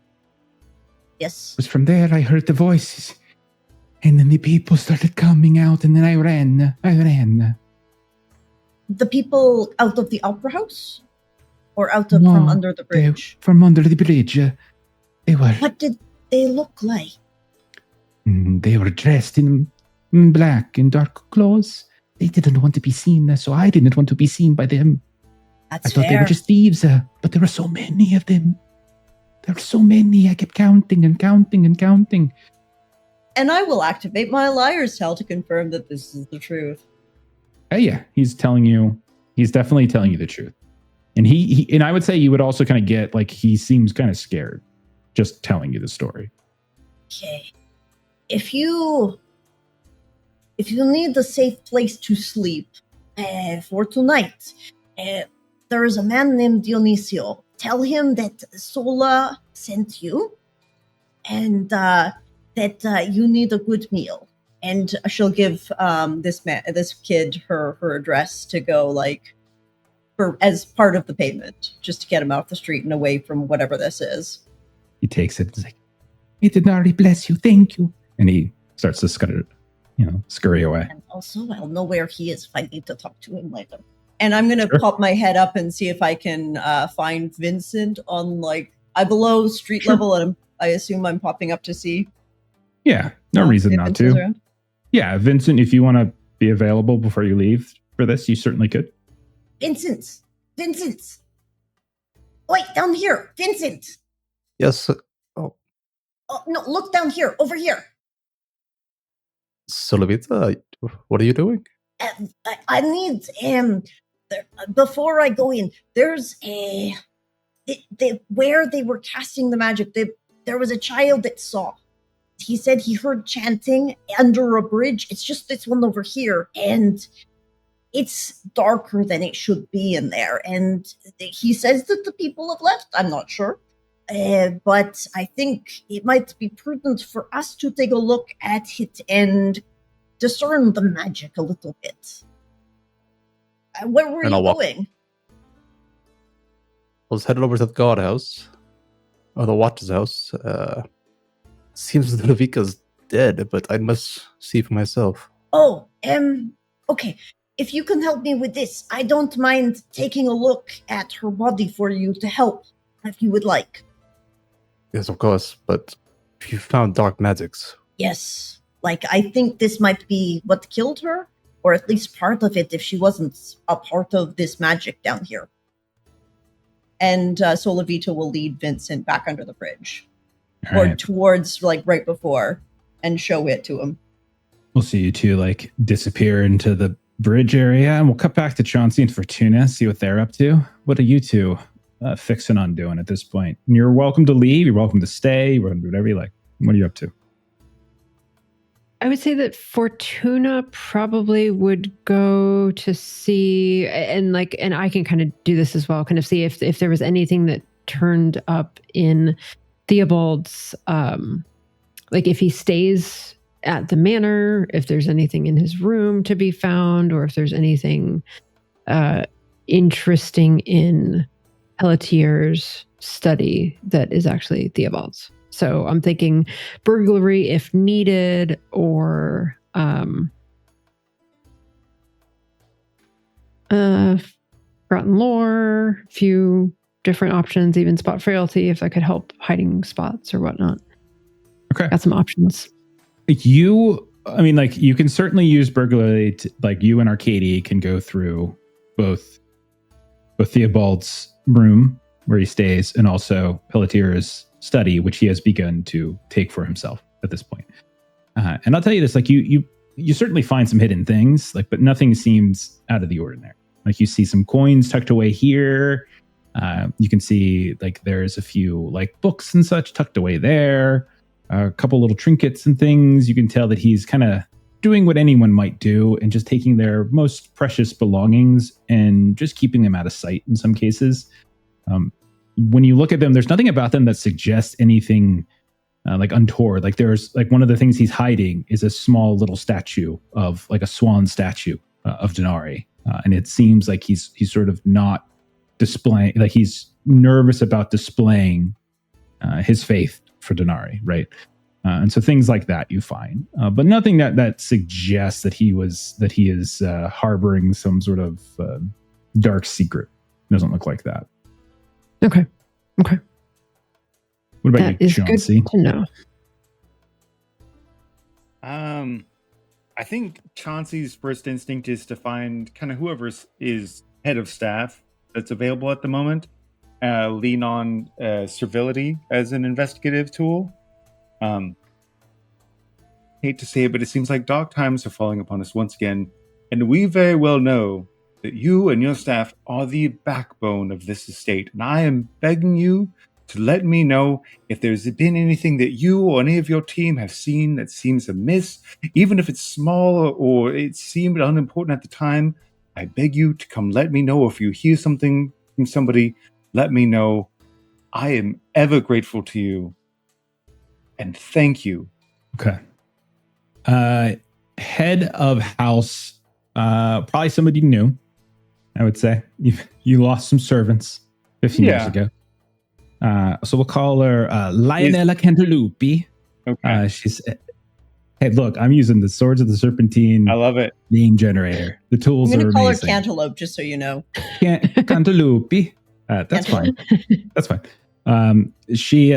Yes. It was from there I heard the voices. And then the people started coming out, and then I ran. The people out of the opera house? Or out of from under the bridge? From under the bridge. They were. What did they look like? They were dressed in black and dark clothes. They didn't want to be seen, so I didn't want to be seen by them. I thought they were just thieves, but there were so many of them. There were so many. I kept counting and counting and counting. And I will activate my liar's tell to confirm that this is the truth. Yeah, he's definitely telling you the truth. And and I would say you would also kind of get like he seems kind of scared just telling you the story. Okay. If you need a safe place to sleep for tonight, there is a man named Dionisio. Tell him that Sola sent you, and that you need a good meal. And she'll give this kid her address to go like as part of the payment, just to get him off the street and away from whatever this is. He takes it. He's like, "May the Dari bless you. Thank you." And he starts to scurry away. And also, I'll know where he is if I need to talk to him later. And I'm going to pop my head up and see if I can find Vincent on I'm below street level, and I assume I'm popping up to see. Yeah, no reason not to. Around. Yeah, Vincent, if you want to be available before you leave for this, you certainly could. Vincent! Wait, down here! Vincent! Yes. Oh, no, look down here, over here. Solovita, what are you doing? I need, before I go in, there's where they were casting the magic, there was a child that saw. He said he heard chanting under a bridge. It's just this one over here, and it's darker than it should be in there. And he says that the people have left. I'm not sure. But I think it might be prudent for us to take a look at it and discern the magic a little bit. Where were you going? I was headed over to the guard house, or the watch's house. Seems Ludovika's dead, but I must see for myself. Oh, okay. If you can help me with this, I don't mind taking a look at her body for you to help, if you would like. Yes, of course, but if you found dark magics. Yes. I think this might be what killed her, or at least part of it if she wasn't a part of this magic down here. And Solavita will lead Vincent back under the bridge. Or towards, right before, and show it to him. We'll see you two, disappear into the bridge area, and we'll cut back to Chauncey and Fortuna, see what they're up to. What are you two fixing on doing at this point? And you're welcome to leave, you're welcome to stay, you're welcome to do whatever you like. What are you up to? I would say that Fortuna probably would go to see, and I can kind of do this as well, kind of see if there was anything that turned up in Theobald's, if he stays at the manor, if there's anything in his room to be found, or if there's anything interesting in Pelletier's study that is actually Theobald's. So I'm thinking burglary if needed, or forgotten lore, few different options, even spot frailty if that could help hiding spots or whatnot. Okay. Got some options. You can certainly use burglary to, you and Arkadiy can go through both Theobald's room where he stays and also Pelletier's study, which he has begun to take for himself at this point. And I'll tell you this, you certainly find some hidden things, but nothing seems out of the ordinary. You see some coins tucked away here. You can see there's a few books and such tucked away there. A couple little trinkets and things. You can tell that he's kind of doing what anyone might do and just taking their most precious belongings and just keeping them out of sight in some cases. When you look at them, there's nothing about them that suggests anything untoward. There's one of the things he's hiding is a small little statue of a swan statue of Denari. And it seems like he's sort of not displaying, he's nervous about displaying his faith for Denari, right? And so things like that you find, but nothing that suggests that he is harboring some sort of dark secret. Doesn't look like that. Okay. What about that you, is Chauncey? good to know. I think Chauncey's first instinct is to find kind of whoever is head of staff that's available at the moment. Lean on servility as an investigative tool. Hate to say it, but it seems like dark times are falling upon us once again, and we very well know that you and your staff are the backbone of this estate, and I am begging you to let me know if there's been anything that you or any of your team have seen that seems amiss, even if it's small or it seemed unimportant at the time. I beg you to come let me know. If you hear something from somebody, let me know. I am ever grateful to you, and thank you. Okay. Head of house, probably somebody new, I would say. You lost some servants 15 years ago. So we'll call her Lionella Cantalupi. Okay. She's, hey, look, I'm using the Swords of the Serpentine. I love it. Name generator. The tools I'm are going to call amazing. her Cantaloupe, just so you know. Cantalupi. That's fine. That's fine. She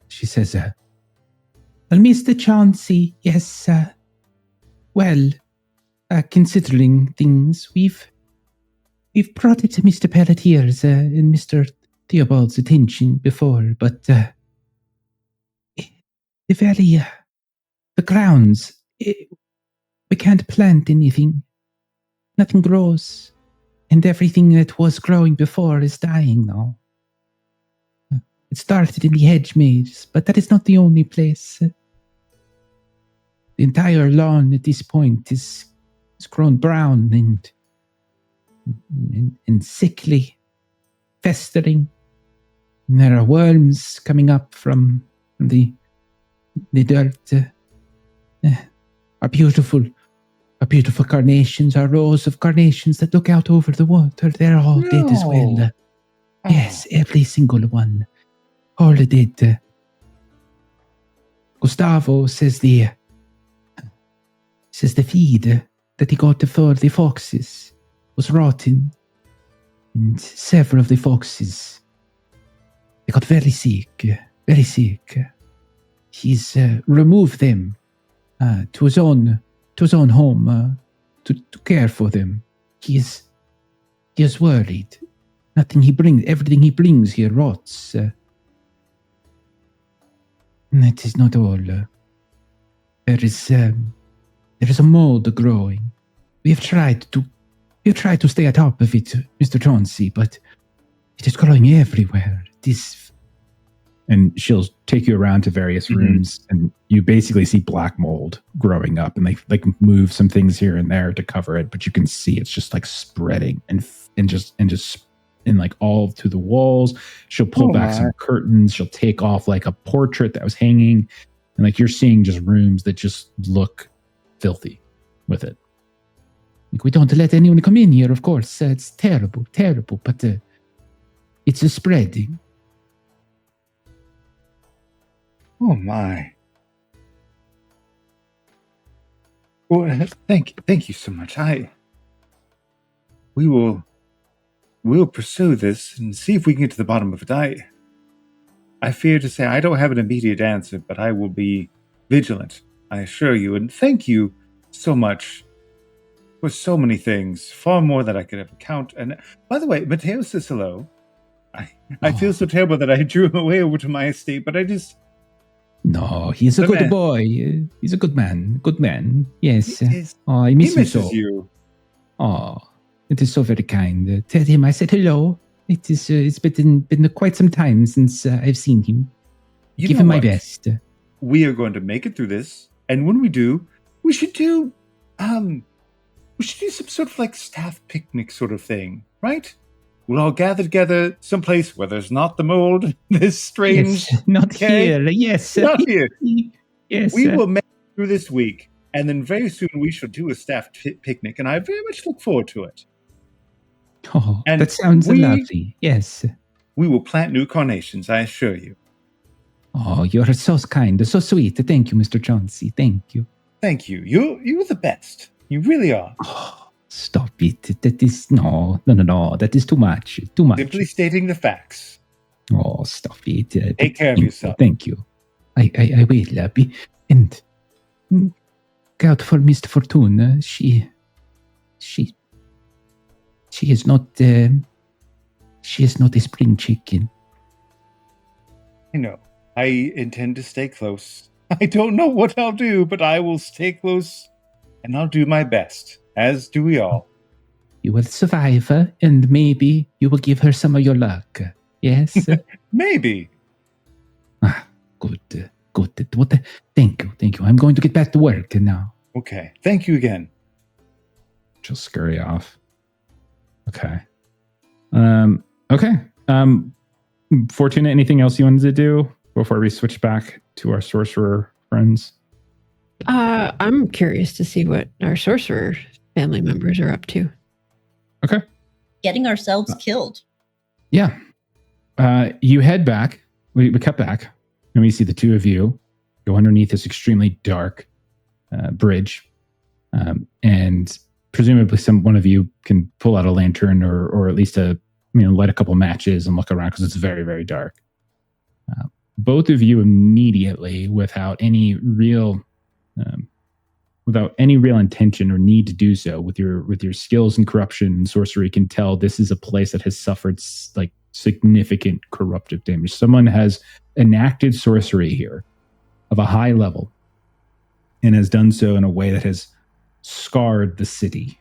says, well, Mr. Chauncey, yes, well, considering things, we've brought it to Mr. Pelletier's and Mr. Theobald's attention before, but the valley, the grounds, we can't plant anything. Nothing grows, and everything that was growing before is dying now. It started in the hedge maze, but that is not the only place. The entire lawn at this point is grown brown and sickly, festering. And there are worms coming up from the dirt. Our beautiful carnations, our rows of carnations that look out over the water, they're all dead as well. Yes, every single one. All dead. Gustavo says the feed that he got for the foxes was rotten. And several of the foxes, they got very sick, very sick. He's removed them to his own home to care for them. He is worried. Everything he brings here rots. That is not all. There is a mold growing. We have tried to stay atop of it, Mr. Chauncey, but it is growing everywhere. And she'll take you around to various rooms, and you basically see black mold growing up, and they like move some things here and there to cover it, but you can see it's just like spreading and like all to the walls. She'll pull back some curtains. She'll take off like a portrait that was hanging, and like you're seeing just rooms that just look filthy with it. Like, we don't let anyone come in here, of course. It's terrible, but it's spreading. Oh my. Well, thank you so much. We'll pursue this and see if we can get to the bottom of it. I fear to say I don't have an immediate answer, but I will be vigilant, I assure you. And thank you so much for so many things, far more than I could ever count. And by the way, Matteo says hello. I feel so terrible that I drew him away over to my estate, but I just... No, he's a good boy. He's a good man. Good man. Yes. I miss him so. You. Oh, it is so very kind. Tell him I said hello. It's been quite some time since I've seen him. Give him my best. We are going to make it through this, and when we do, we should do some sort of like staff picnic sort of thing, right? We'll all gather together someplace where there's not the mold, this strange... Yes, not here, yes. Not here. Yes. We will make it through this week, and then very soon we shall do a staff picnic, and I very much look forward to it. Oh, and that sounds lovely, yes. We will plant new carnations, I assure you. Oh, you're so kind, so sweet. Thank you, Mr. Chauncey, thank you. Thank you. You're the best. You really are. Oh. Stop it. That is... No. That is too much. Simply stating the facts. Oh, stop it. Take care of yourself. Thank you. I will be... And... God for Mr. Fortune, she is not... she is not a spring chicken. I know. I intend to stay close. I don't know what I'll do, but I will stay close, and I'll do my best. As do we all. You will survive her, and maybe you will give her some of your luck. Yes? Maybe. Good. Thank you. I'm going to get back to work now. Okay. Thank you again. She'll scurry off. Okay. Okay. Fortuna, anything else you wanted to do before we switch back to our sorcerer friends? I'm curious to see what our sorcerer family members are up to. Okay. Getting ourselves killed. Yeah. You head back. We cut back, and we see the two of you go underneath this extremely dark bridge, and presumably one of you can pull out a lantern or at least light a couple matches and look around because it's very, very dark. Both of you immediately, without any real intention or need to do so, with your skills in corruption and sorcery, can tell this is a place that has suffered like significant corruptive damage. Someone has enacted sorcery here of a high level and has done so in a way that has scarred the city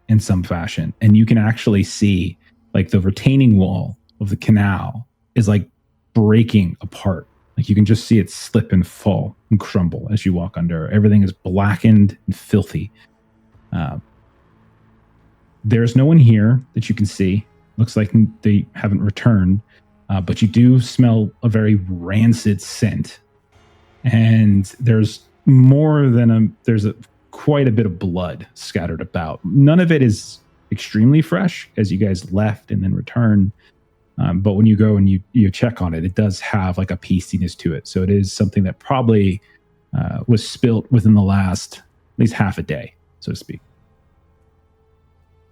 in some fashion. And you can actually see like the retaining wall of the canal is like breaking apart. Like you can just see it slip and fall and crumble as you walk under. Everything is blackened and filthy. There's no one here that you can see. Looks like they haven't returned, but you do smell a very rancid scent. And there's quite a bit of blood scattered about. None of it is extremely fresh as you guys left and then returned. But when you go and you check on it, it does have like a pastiness to it. So it is something that probably was spilt within the last at least half a day, so to speak.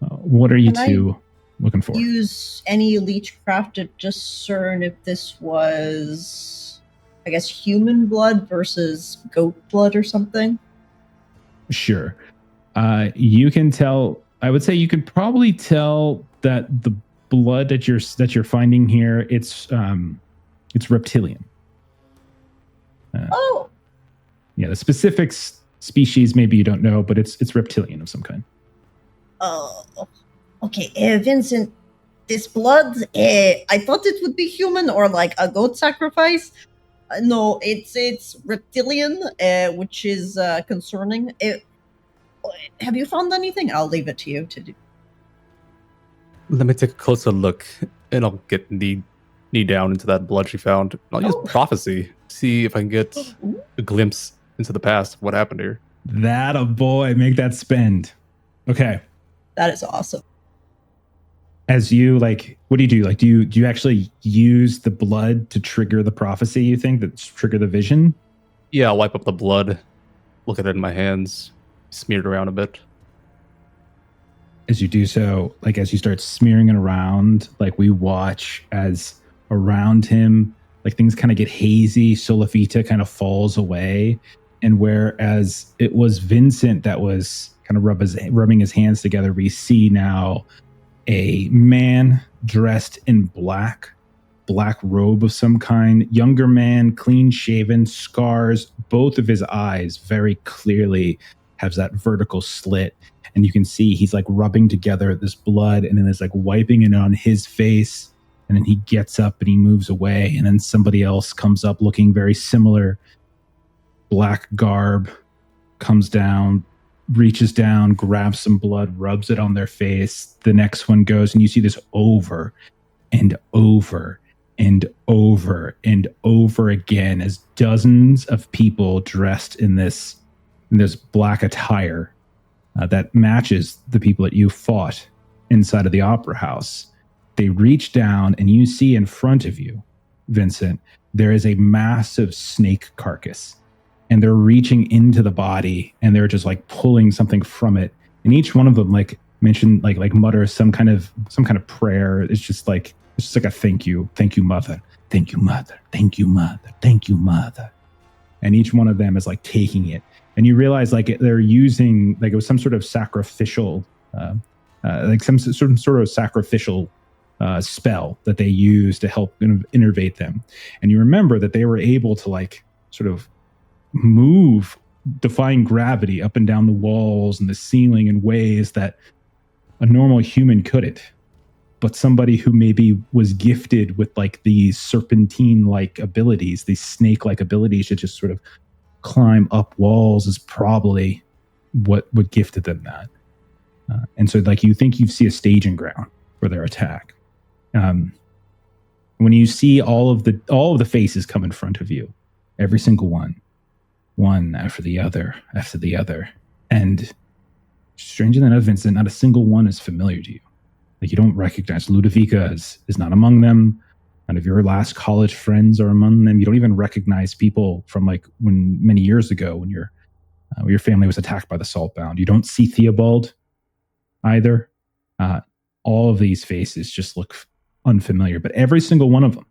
What are you two looking for? Use any leechcraft to discern if this was, I guess, human blood versus goat blood or something? Sure. You can tell. I would say you could probably tell that the blood that you're finding here, it's reptilian. Yeah, the specific species maybe you don't know, but it's reptilian of some kind. Oh, okay. Vincent, this blood, I thought it would be human or like a goat sacrifice. No, it's reptilian, which is concerning. Have you found anything? I'll leave it to you to do. Let me take a closer look, and I'll get knee down into that blood she found. I'll use prophecy, see if I can get a glimpse into the past of what happened here. That a boy, make that spend. Okay. That is awesome. As you what do you do? Like, do you actually use the blood to trigger the prophecy? You think that trigger the vision? Yeah, I'll wipe up the blood, look at it in my hands, smear it around a bit. As you do so, like as you start smearing it around, like we watch as around him, like things kind of get hazy. Solafita kind of falls away, and whereas it was Vincent that was kind of rubbing his hands together, we see now a man dressed in black robe of some kind, younger man, clean shaven, scars. Both of his eyes very clearly has that vertical slit, and you can see he's like rubbing together this blood and then is like wiping it on his face, and then he gets up and he moves away, and then somebody else comes up looking very similar, black garb, comes down, reaches down, grabs some blood, rubs it on their face. The next one goes, and you see this over and over and over and over again as dozens of people dressed in this black attire that matches the people that you fought inside of the opera house. They reach down, and you see in front of you, Vincent, there is a massive snake carcass. And they're reaching into the body, and they're just like pulling something from it. And each one of them like mutters some kind of prayer. It's just like a thank you mother, thank you mother, thank you mother, thank you mother. And each one of them is like taking it, and you realize like they're using like it was some sort of sacrificial, some sort of sacrificial spell that they use to help innervate them. And you remember that they were able to like sort of move, defying gravity up and down the walls and the ceiling in ways that a normal human couldn't. But somebody who maybe was gifted with like these serpentine-like abilities, these snake-like abilities to just sort of climb up walls is probably what gifted them that. And so like you think you see a staging ground for their attack. When you see all of the faces come in front of you, every single one after the other, and strangely enough, Vincent, not a single one is familiar to you. Like you don't recognize Ludovica is not among them. None of your last college friends are among them. You don't even recognize people from like when many years ago when your family was attacked by the Saltbound. You don't see Theobald either. All of these faces just look unfamiliar, but every single one of them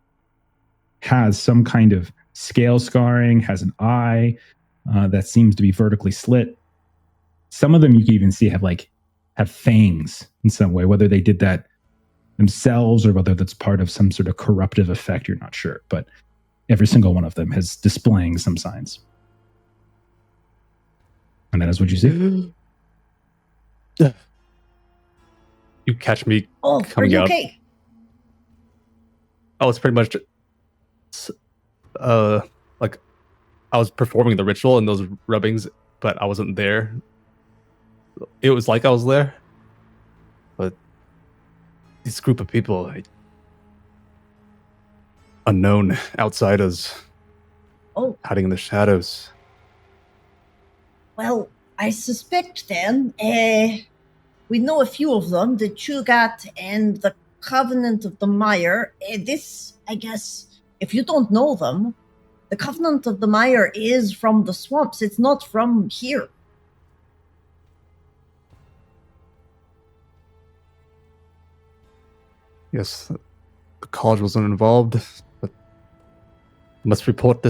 has some kind of scale scarring, has an eye that seems to be vertically slit. Some of them you can even see have fangs in some way, whether they did that themselves or whether that's part of some sort of corruptive effect, you're not sure. But every single one of them is displaying some signs. And that is what you see. You catch me are coming you out. okay? Oh, it's pretty much like I was performing the ritual and those rubbings, but I wasn't there. It was like I was there, but this group of people, unknown outsiders, Oh, hiding in the shadows. well, I suspect then, we know a few of them, the Chugat and the Covenant of the Mire. This, I guess, if you don't know them, the Covenant of the Mire is from the swamps. It's not from here. Yes, the college wasn't involved, but must report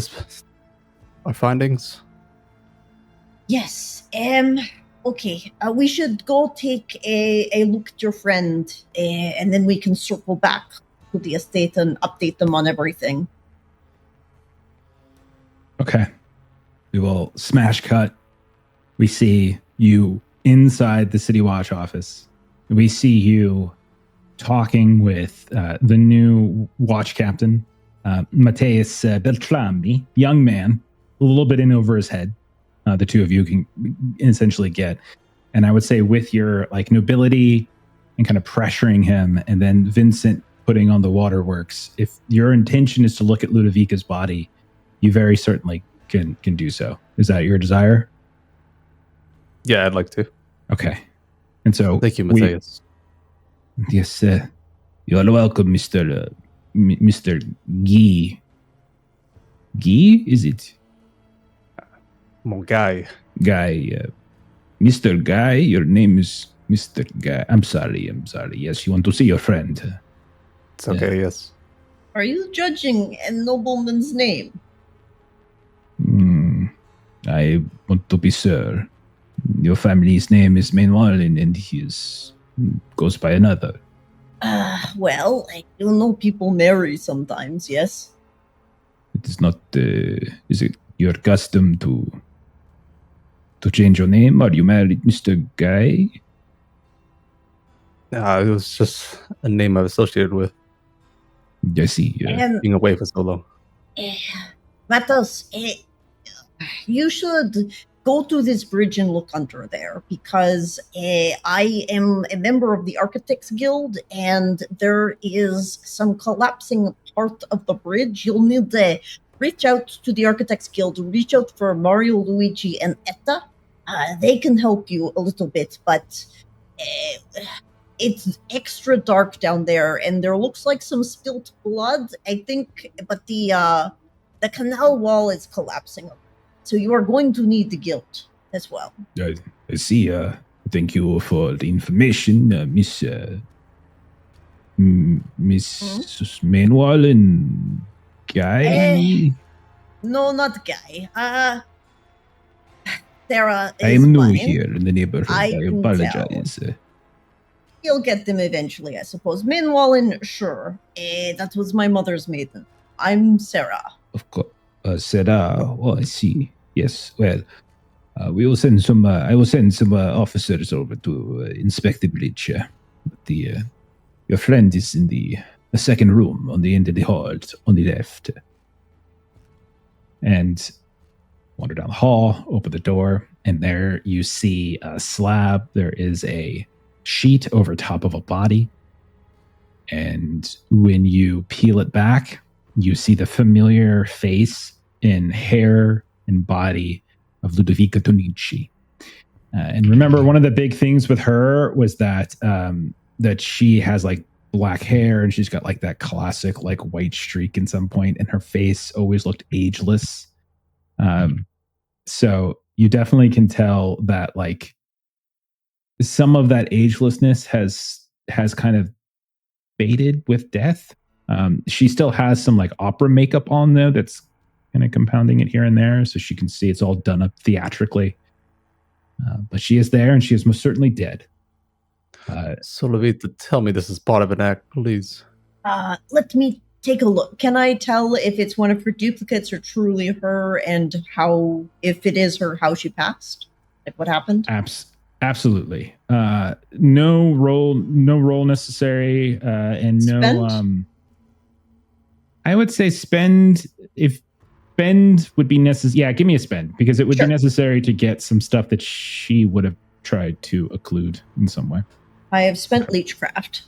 our findings. Yes. Okay. We should go take a look at your friend, and then we can circle back to the estate and update them on everything. Okay. We will smash cut. We see you inside the City Watch office. We see you talking with the new watch captain, Mateus Beltrami, young man, a little bit in over his head. The two of you can essentially get. And I would say with your like nobility and kind of pressuring him, and then Vincent putting on the waterworks, if your intention is to look at Ludovica's body, you very certainly can do so. Is that your desire? Yeah, I'd like to. Okay. And so Thank you, Mateus. Yes, you are welcome, Mr. Mr. Guy. Guy, is it? Mon guy. Guy. Mr. Guy, your name is Mr. Guy. I'm sorry. Yes, you want to see your friend. It's okay, yes. Are you judging a nobleman's name? I want to be sure. Your family's name is Mainwallen, and his goes by another. Well, I do know people marry sometimes, yes? It is not. Is it your custom to change your name? Are you married, Mr. Guy? It was just a name I've associated with I see. being away for so long. Matos, you should go to this bridge and look under there, because I am a member of the Architects Guild, and there is some collapsing part of the bridge. You'll need to reach out to the Architects Guild, reach out for Mario, Luigi, and Etta. They can help you a little bit, but it's extra dark down there, and there looks like some spilt blood, I think, but the canal wall is collapsing. So you are going to need the guild as well. I see. Thank you for the information, Miss Mainwallen. Guy? No, not Guy. Sarah is I am new fine. here in the neighborhood. I can apologize. You'll get them eventually, I suppose. Mainwallen, sure. That was my mother's maiden. I'm Sarah. Of course. Sarah. Oh, I see. Yes. Well, we will send some. I will send some officers over to inspect the bridge. Your friend is in the second room on the end of the hall, on the left. And wander down the hall, open the door, and there you see a slab. There is a sheet over top of a body, and when you peel it back, you see the familiar face and hair and body of Ludovica Tonici. And remember, one of the big things with her was that that she has like black hair, and she's got like that classic like white streak in some point, and her face always looked ageless. So you definitely can tell that like some of that agelessness has kind of faded with death. She still has some like opera makeup on though that's kind of compounding it here and there, so she can see it's all done up theatrically. But she is there, and she is most certainly dead. So, Levita, tell me this is part of an act, please. Let me take a look. Can I tell if it's one of her duplicates or truly her, and how, if it is her, how she passed? Like what happened? Absolutely. No roll necessary, and Spent? no I would say spend would be necessary. Yeah, give me a spend because it would be necessary to get some stuff that she would have tried to occlude in some way. I have spent Leechcraft.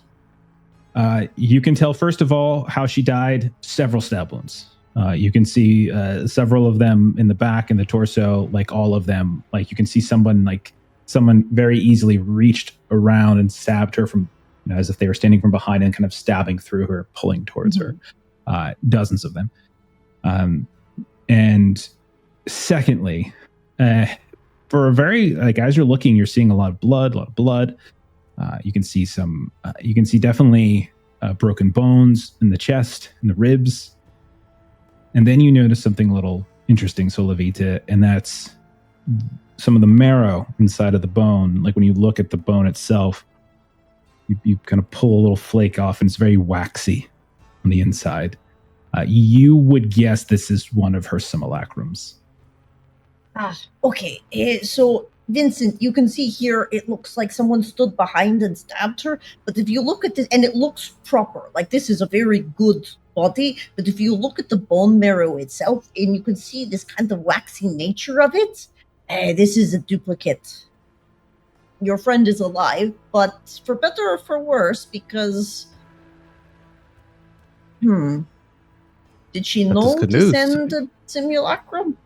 You can tell, first of all, how she died. Several stab wounds. You can see several of them in the back and the torso, like all of them. Like you can see someone very easily reached around and stabbed her from, as if they were standing from behind and kind of stabbing through her, pulling towards her. Dozens of them. And secondly, for a very, as you're looking, you're seeing a lot of blood. You can see definitely broken bones in the chest and the ribs. And then you notice something a little interesting, Solavita, and that's some of the marrow inside of the bone. Like when you look at the bone itself, you kind of pull a little flake off and it's very waxy on the inside. You would guess this is one of her simulacrums. Okay. So, Vincent, you can see here, it looks like someone stood behind and stabbed her. But if you look at this, and it looks proper, like this is a very good body. But if you look at the bone marrow itself, and you can see this kind of waxy nature of it, this is a duplicate. Your friend is alive, but for better or for worse, because... Did she know to send a simulacrum?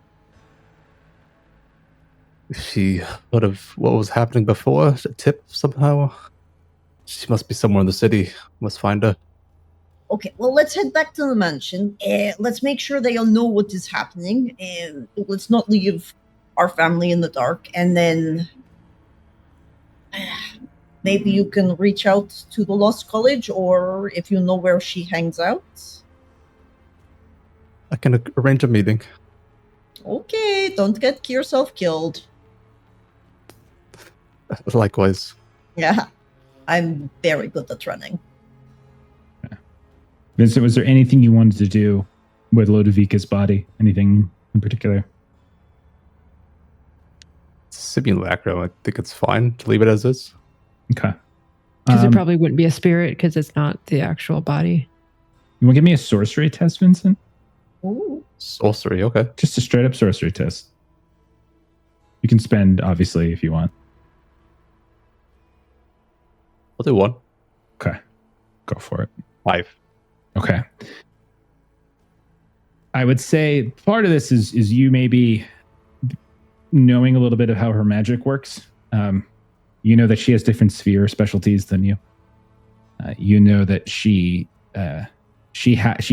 She heard of what was happening before, a tip somehow. She must be somewhere in the city. Must find her. Okay, well, let's head back to the mansion. Let's make sure they all know what is happening. Let's not leave our family in the dark. And then maybe you can reach out to the Lost College, or if you know where she hangs out. I can arrange a meeting. Okay, don't get yourself killed. Likewise. Yeah, I'm very good at running. Yeah. Vincent, was there anything you wanted to do with Lodovika's body? Anything in particular? Simulacrum, I think it's fine to leave it as is. Okay. Because it probably wouldn't be a spirit because it's not the actual body. You want to give me a sorcery test, Vincent? Ooh. Sorcery, okay. Just a straight up sorcery test. You can spend, obviously, if you want. I'll do one. Okay. Go for it. 5. Okay. I would say part of this is you maybe knowing a little bit of how her magic works. You know that she has different sphere specialties than you. You know that she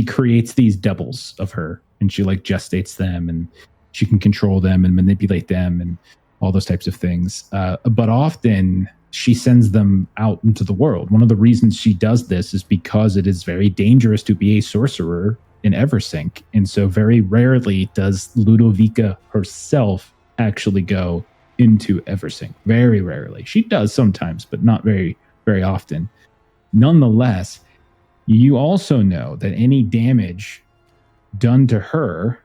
creates these doubles of her, and she gestates them, and she can control them and manipulate them and all those types of things. But often she sends them out into the world. One of the reasons she does this is because it is very dangerous to be a sorcerer in Eversink. And so very rarely does Ludovica herself actually go into Eversink. Very rarely. She does sometimes, but not very, very often. Nonetheless, you also know that any damage done to her,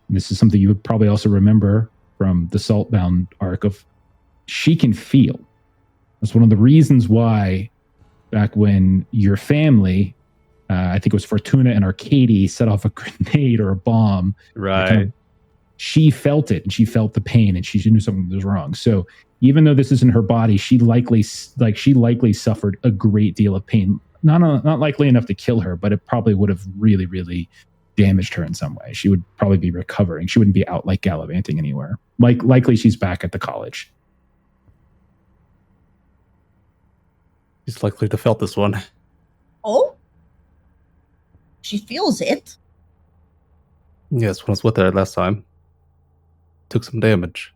and this is something you would probably also remember from the Saltbound arc, of she can feel. That's one of the reasons why back when your family, I think it was Fortuna and Arkadiy, set off a grenade or a bomb. Right. She felt it, and she felt the pain, and she knew something was wrong. So even though this isn't her body, she likely suffered a great deal of pain. Not likely enough to kill her, but it probably would have really, really damaged her in some way. She would probably be recovering. She wouldn't be out gallivanting anywhere. Likely she's back at the college. She's likely to felt this one. Oh? She feels it? Yes, when I was with her last time. Took some damage.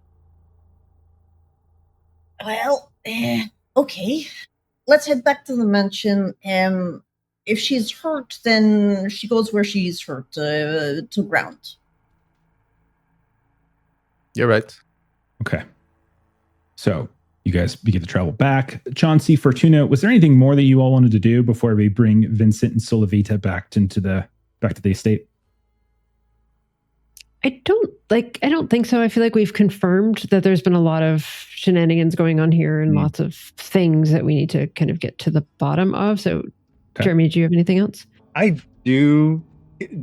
Well, okay. Let's head back to the mansion. If she's hurt, then she goes where she's hurt, to ground. You're right. Okay. So you guys begin to travel back. Chauncey, Fortuna, was there anything more that you all wanted to do before we bring Vincent and Solavita back to the estate? I don't think so. I feel like we've confirmed that there's been a lot of shenanigans going on here and lots of things that we need to kind of get to the bottom of. So, okay. Jeremy, do you have anything else? I do.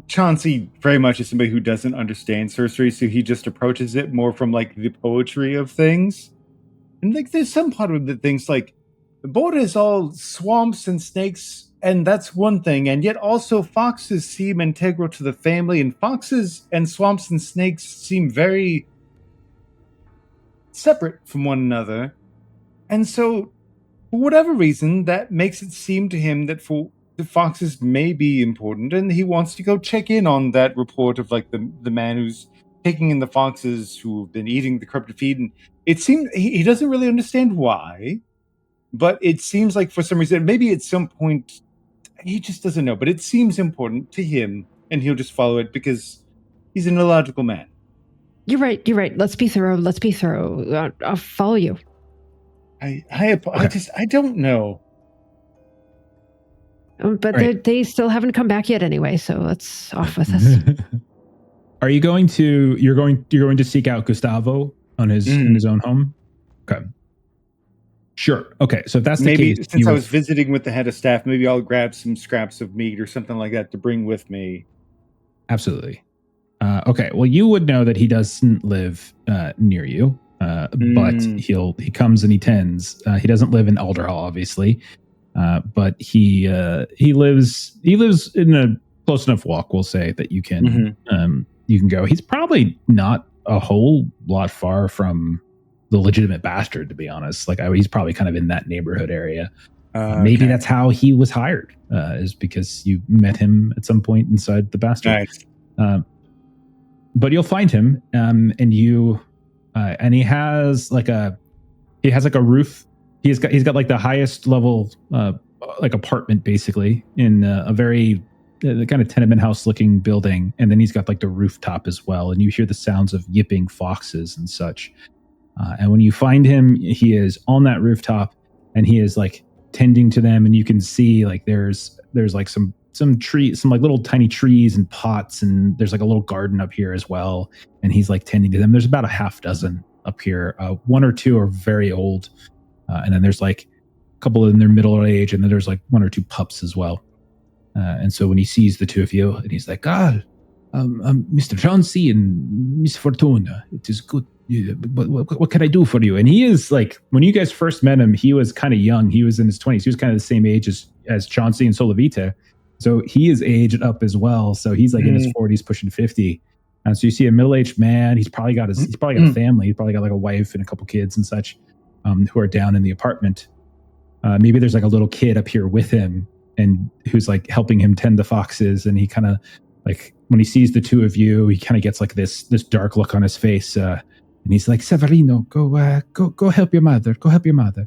Chauncey very much is somebody who doesn't understand sorcery, so he just approaches it more from like the poetry of things. And like there's some part of the things like the border is all swamps and snakes, and that's one thing, and yet also foxes seem integral to the family, and foxes and swamps and snakes seem very separate from one another. And so for whatever reason, that makes it seem to him that for the foxes may be important, and he wants to go check in on that report of like the man who's taking in the foxes who've been eating the corrupted feed. And it seems he doesn't really understand why, but it seems like for some reason, maybe at some point, he just doesn't know. But it seems important to him, and he'll just follow it because he's an illogical man. You're right. Let's be thorough. I'll follow you. I don't know. But Right. they still haven't come back yet anyway, so let's off with this. Are you going to you're going to seek out Gustavo on his in his own home? Okay. Sure. Okay. So if that's the Maybe case, since I was visiting with the head of staff, maybe I'll grab some scraps of meat or something like that to bring with me. Absolutely. Okay. Well, you would know that he doesn't live near you, but he comes and he tends. He doesn't live in Alderhall, obviously, but he lives in a close enough walk. We'll say that you can go. He's probably not a whole lot far from the legitimate bastard, to be honest. Like he's probably kind of in that neighborhood area. Maybe that's how he was hired, is because you met him at some point inside the bastard. Nice. But you'll find him, and he has like a roof. He's got like the highest level like apartment basically in a very the kind of tenement house looking building, and then he's got like the rooftop as well, and you hear the sounds of yipping foxes and such. And when you find him, he is on that rooftop, and he is like tending to them, and you can see like there's like some trees, some like little tiny trees and pots, and there's like a little garden up here as well, and he's like tending to them. There's about a half dozen up here. One or two are very old, and then there's like a couple in their middle age, and then there's like one or two pups as well. And so when he sees the two of you, and he's like, Mr. Chauncey and Miss Fortuna, it is good. What can I do for you? And he is like, when you guys first met him, he was kind of young. He was in his 20s. He was kind of the same age as Chauncey and Solavita. So he is aged up as well. So he's like in his 40s, pushing 50. And so you see a middle-aged man. He's probably got a family. He's probably got like a wife and a couple kids and such, who are down in the apartment. Maybe there's like a little kid up here with him, and who's like helping him tend the foxes. And he kind of like, when he sees the two of you, he kind of gets like this dark look on his face. And he's like, Severino, go help your mother. Go help your mother.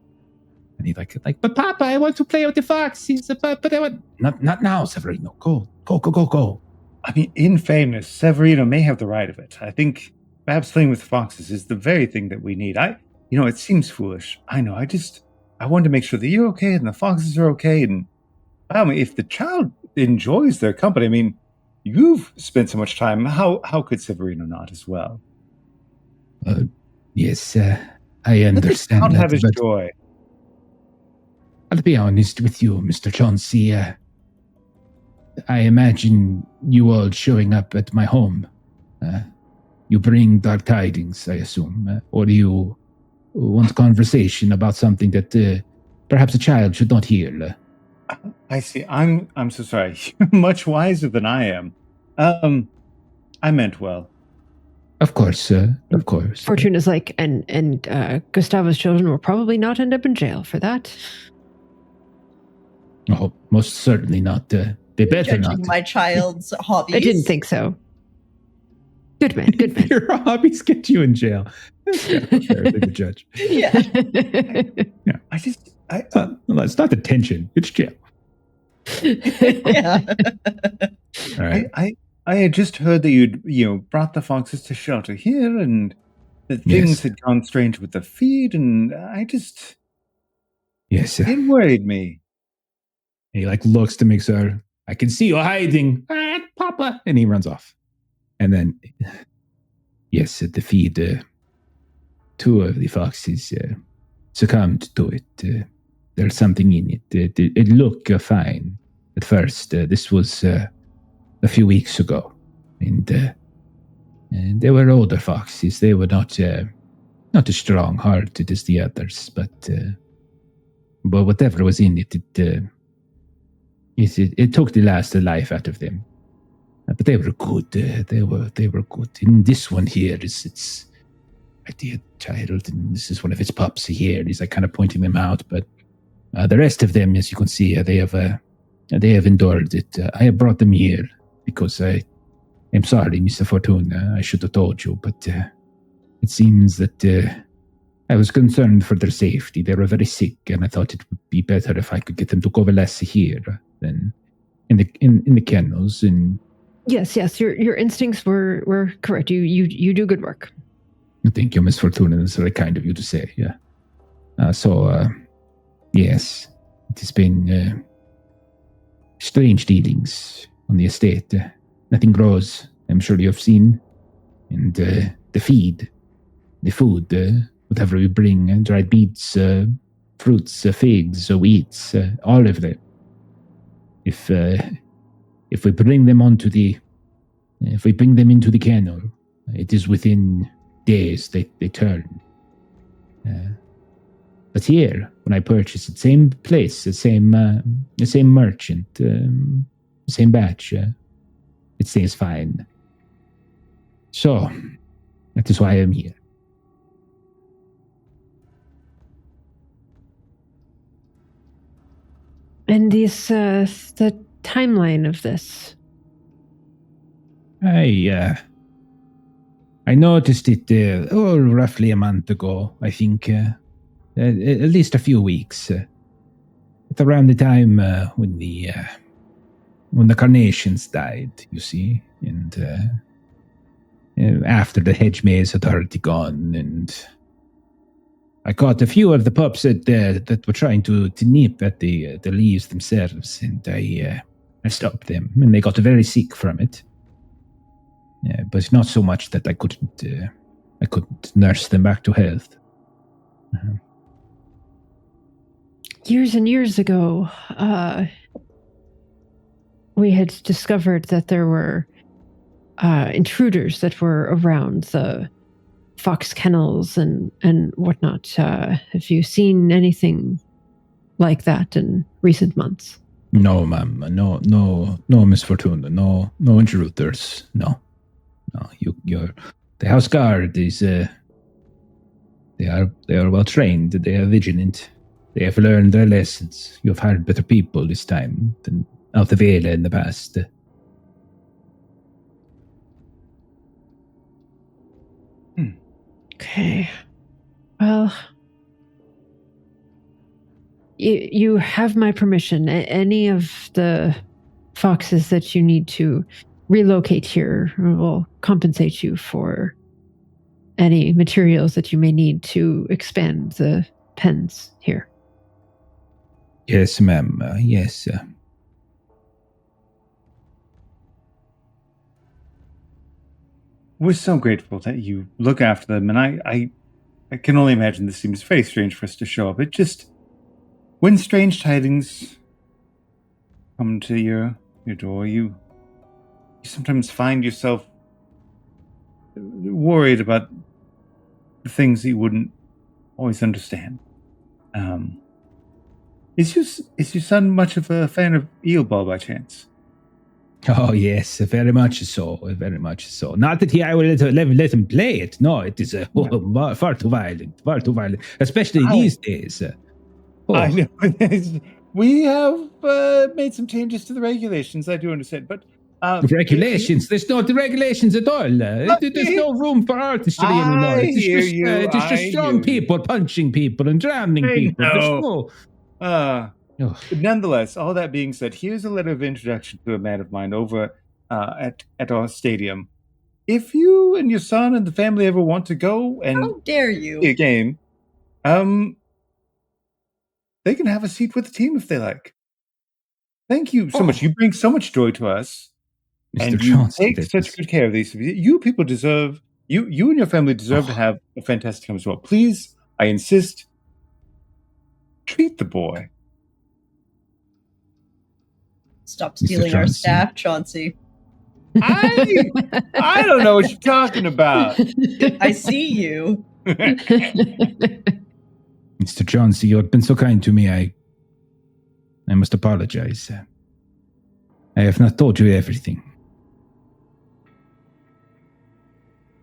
And he's like, but Papa, I want to play with the foxes. But I want not now, Severino. Go. I mean, in fairness, Severino may have the right of it. I think perhaps playing with foxes is the very thing that we need. It seems foolish. I know. I want to make sure that you're okay and the foxes are okay. And if the child enjoys their company, I mean, you've spent so much time. How could Severino not as well? Yes, I understand. Let the child have his joy. I'll be honest with you, Mr. Chauncey. I imagine you all showing up at my home. You bring dark tidings, I assume, or you want conversation about something that perhaps a child should not hear. I see. I'm so sorry. You're much wiser than I am. I meant well. Of course, of course. Fortuna's like, and Gustavo's children will probably not end up in jail for that. Oh, most certainly not. They better Judging not. my child's hobbies. I didn't think so. Good man. Your hobbies get you in jail. Fair thing to judge. Yeah. Yeah. It's not detention. It's jail. Yeah. All right. I had just heard that you'd brought the foxes to shelter here, and that things had gone strange with the feed, and Yes, it worried me. And he like looks to make sure, I can see you hiding, Papa, and he runs off. And then, yes, the feed, two of the foxes succumbed to it. There's something in it. It looked fine at first. This was a few weeks ago, and they were older foxes. They were not as strong-hearted as the others, but whatever was in it, it took the last life out of them. But they were good. They were good. And this one here is a dear child, and this is one of its pups here. He's like kind of pointing them out, but the rest of them, as you can see, they have endured it. I have brought them here because I'm sorry, Mr. Fortuna. I should have told you, but it seems that I was concerned for their safety. They were very sick, and I thought it would be better if I could get them to coalesce here than in the kennels. And yes, your instincts were correct. You do good work. Thank you, Miss Fortuna. That's very kind of you to say. Yeah. Yes, it has been strange dealings on the estate. Nothing grows. I'm sure you have seen, and the feed, the food, whatever we bring, dried beets, fruits, figs, wheats, all of them. If we bring them into the kennel, it is within days they turn. But here, when I purchase it, same place, the same merchant, same batch, it stays fine. So that is why I'm here. And the timeline of this. I noticed it roughly a month ago, I think, at least a few weeks. At around the time when the carnations died, you see, and after the hedge maze had already gone, and I caught a few of the pups that were trying to nip at the leaves themselves, and I stopped them, and they got very sick from it. But not so much that I couldn't nurse them back to health. Years and years ago, we had discovered that there were intruders that were around the fox kennels and whatnot. Have you seen anything like that in recent months? No, ma'am. No, Miss Fortuna. No intruders. No. You're the house guard is. They are well trained. They are vigilant. They have learned their lessons. You have hired better people this time than Altavela in the past. Okay. Well, you have my permission. Any of the foxes that you need to relocate here will compensate you for any materials that you may need to expand the pens here. Yes, ma'am. Yes. We're so grateful that you look after them, and I can only imagine this seems very strange for us to show up. It just, when strange tidings come to your door, you sometimes find yourself worried about the things that you wouldn't always understand. Is your son much of a fan of Eelball by chance? Oh yes, very much so. Very much so. Not that I will let him play it. No, it is far too violent. Far too violent, especially these days. I know. We have made some changes to the regulations. I do understand, but regulations. There's no regulations at all. There's no room for artistry anymore. It is just strong people punching people and drowning people. Nonetheless, all that being said, here's a letter of introduction to a man of mine over at our stadium. If you and your son and the family ever want to go and how dare you play a game, they can have a seat with the team if they like. Thank you so much. You bring so much joy to us. Mr. And you Chauncey, take such good care of these. You people deserve, you and your family deserve to have a fantastic time as well. Please, I insist, treat the boy. Stop stealing our staff, Chauncey. I don't know what you're talking about. I see you. Mr. Chauncey, you have been so kind to me. I must apologize. I have not told you everything.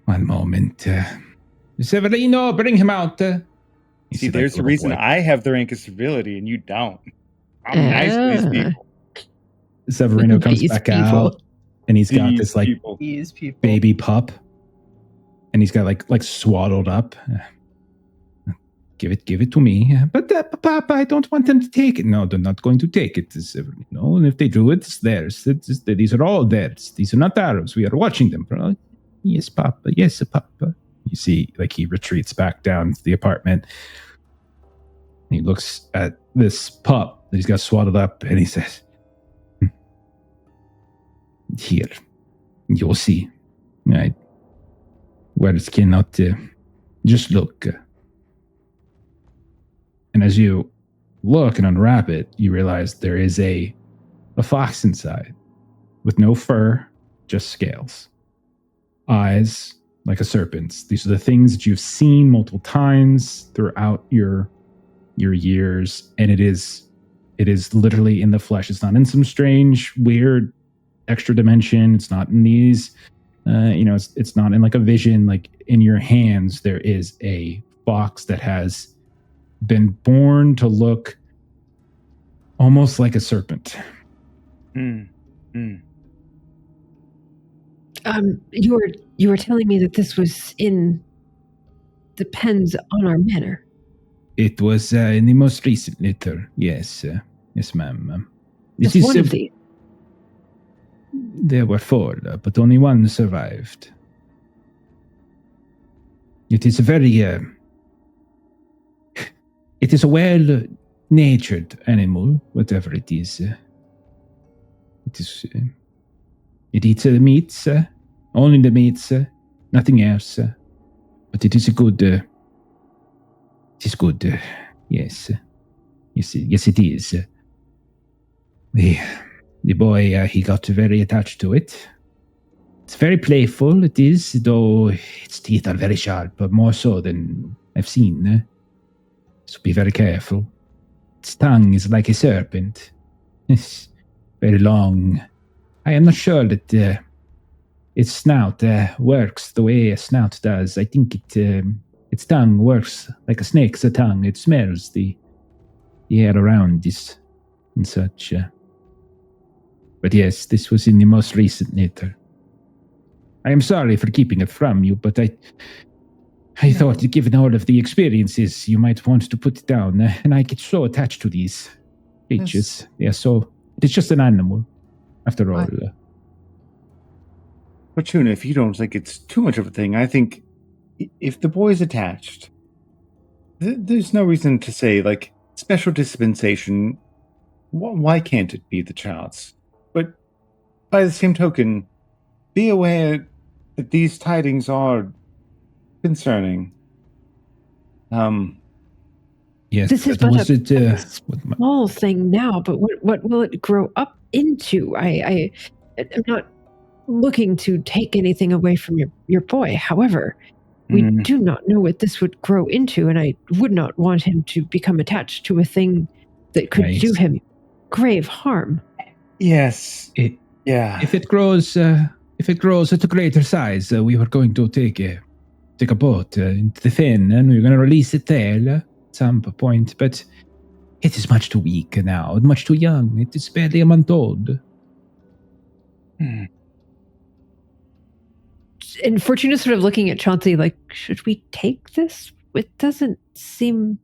One moment. Severino, bring him out. See, there's the reason I have the rank of civility and you don't. I'm nice to these people. Severino comes back out, and he's got this like These people. baby pup, and he's got like swaddled up. Give it to me. But Papa, I don't want them to take it. No, they're not going to take it. No, and if they do it, it's theirs. These are all theirs. These are not ours. We are watching them. Yes, Papa. Yes, Papa. You see, like he retreats back down to the apartment. He looks at this pup that he's got swaddled up, and he says, "Here, you'll see. Words cannot. Just look." And as you look and unwrap it, you realize there is a fox inside with no fur, just scales. Eyes like a serpent's. These are the things that you've seen multiple times throughout your years, and it is literally in the flesh. It's not in some strange, weird extra dimension. It's not in these, it's not in like a vision. Like in your hands, there is a fox that has been born to look almost like a serpent. You were telling me that this was in the pens on our manor. It was in the most recent litter. Yes, yes, ma'am. Just one of these. There were 4, but only one survived. It is a very it is a well-natured animal, whatever it is. It is. It eats the meats, only the meats, nothing else. But it is a good. It is good. Yes. Yes, it is. The boy, he got very attached to it. It's very playful. It is, though its teeth are very sharp, but more so than I've seen. So be very careful. Its tongue is like a serpent. It's very long. I am not sure that its snout works the way a snout does. I think its tongue works like a snake's tongue. It smells the air around this and such. But yes, this was in the most recent litter. I am sorry for keeping it from you, but I thought that given all of the experiences, you might want to put it down. And I get so attached to these creatures. Yeah, so it's just an animal, after all. But Tuna, if you don't think it's too much of a thing, I think if the boy's attached, there's no reason to say, like, special dispensation, why can't it be the child's? But by the same token, be aware that these tidings are concerning. Yes, this is but a small thing now, but what will it grow up into? I'm not looking to take anything away from your boy. However, we do not know what this would grow into, and I would not want him to become attached to a thing that could do him grave harm. Yes. If it grows at a greater size, we were going to take a boat into the fen, and we were going to release it there at some point, but it is much too weak now, much too young. It is barely a month old. And Fortuna's sort of looking at Chauncey like, should we take this? It doesn't seem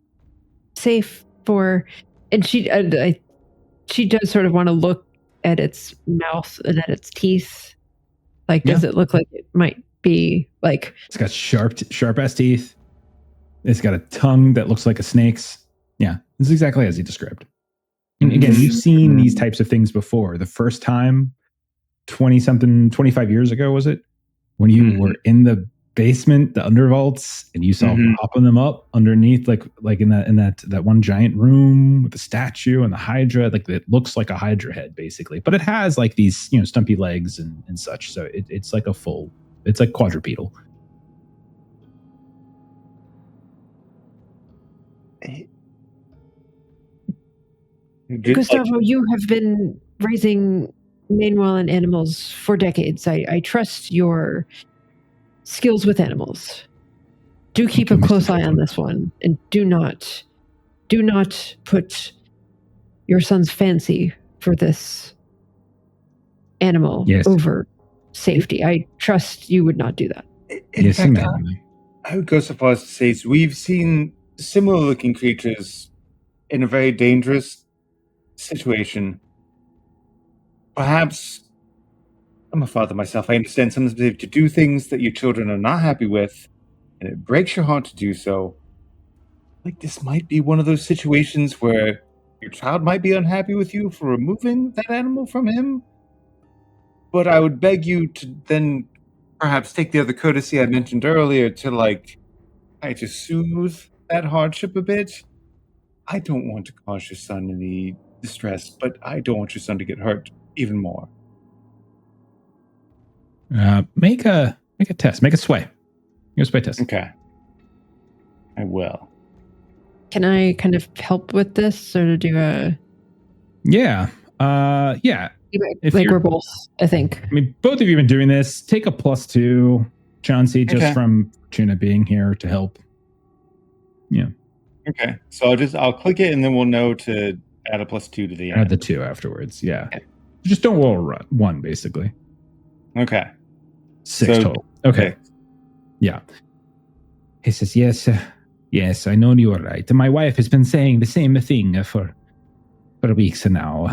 safe for... And she does sort of want to look at its mouth and at its teeth. Like, does it look like it might be like... It's got sharp ass teeth. It's got a tongue that looks like a snake's. Yeah, it's exactly as he described. And again, you've seen these types of things before. The first time, 25 years ago, was it? When you were in the basement, the undervaults, and you saw Mhm. popping them up underneath, like in that one giant room with the statue and the Hydra. Like it looks like a Hydra head basically, but it has like these stumpy legs and such. So it's like it's like quadrupedal. Gustavo, you have been raising Manuel and animals for decades. I trust your skills with animals. Do keep a close eye on this one, and do not put your son's fancy for this animal over safety. I trust you would not do that. In fact, I would go so far as to say we've seen similar looking creatures in a very dangerous situation. Perhaps I'm a father myself. I understand sometimes you have to do things that your children are not happy with, and it breaks your heart to do so. Like this might be one of those situations where your child might be unhappy with you for removing that animal from him. But I would beg you to then perhaps take the other courtesy I mentioned earlier to try to soothe that hardship a bit. I don't want to cause your son any distress, but I don't want your son to get hurt even more. Make a test. Make a sway. Make a sway test. Okay. I will. Can I kind of help with this, or do a? Yeah. Yeah. Like we're both, I think. I mean, both of you have been doing this. Take a +2, Chauncey, just from Tuna being here to help. Yeah. Okay. So I'll click it, and then we'll know to add a +2 to the end. Add the 2 afterwards. Yeah. Okay. Just don't roll a 1, basically. Okay. 6 total. Okay. 6. Yeah. He says, yes, I know you are right. My wife has been saying the same thing for weeks now.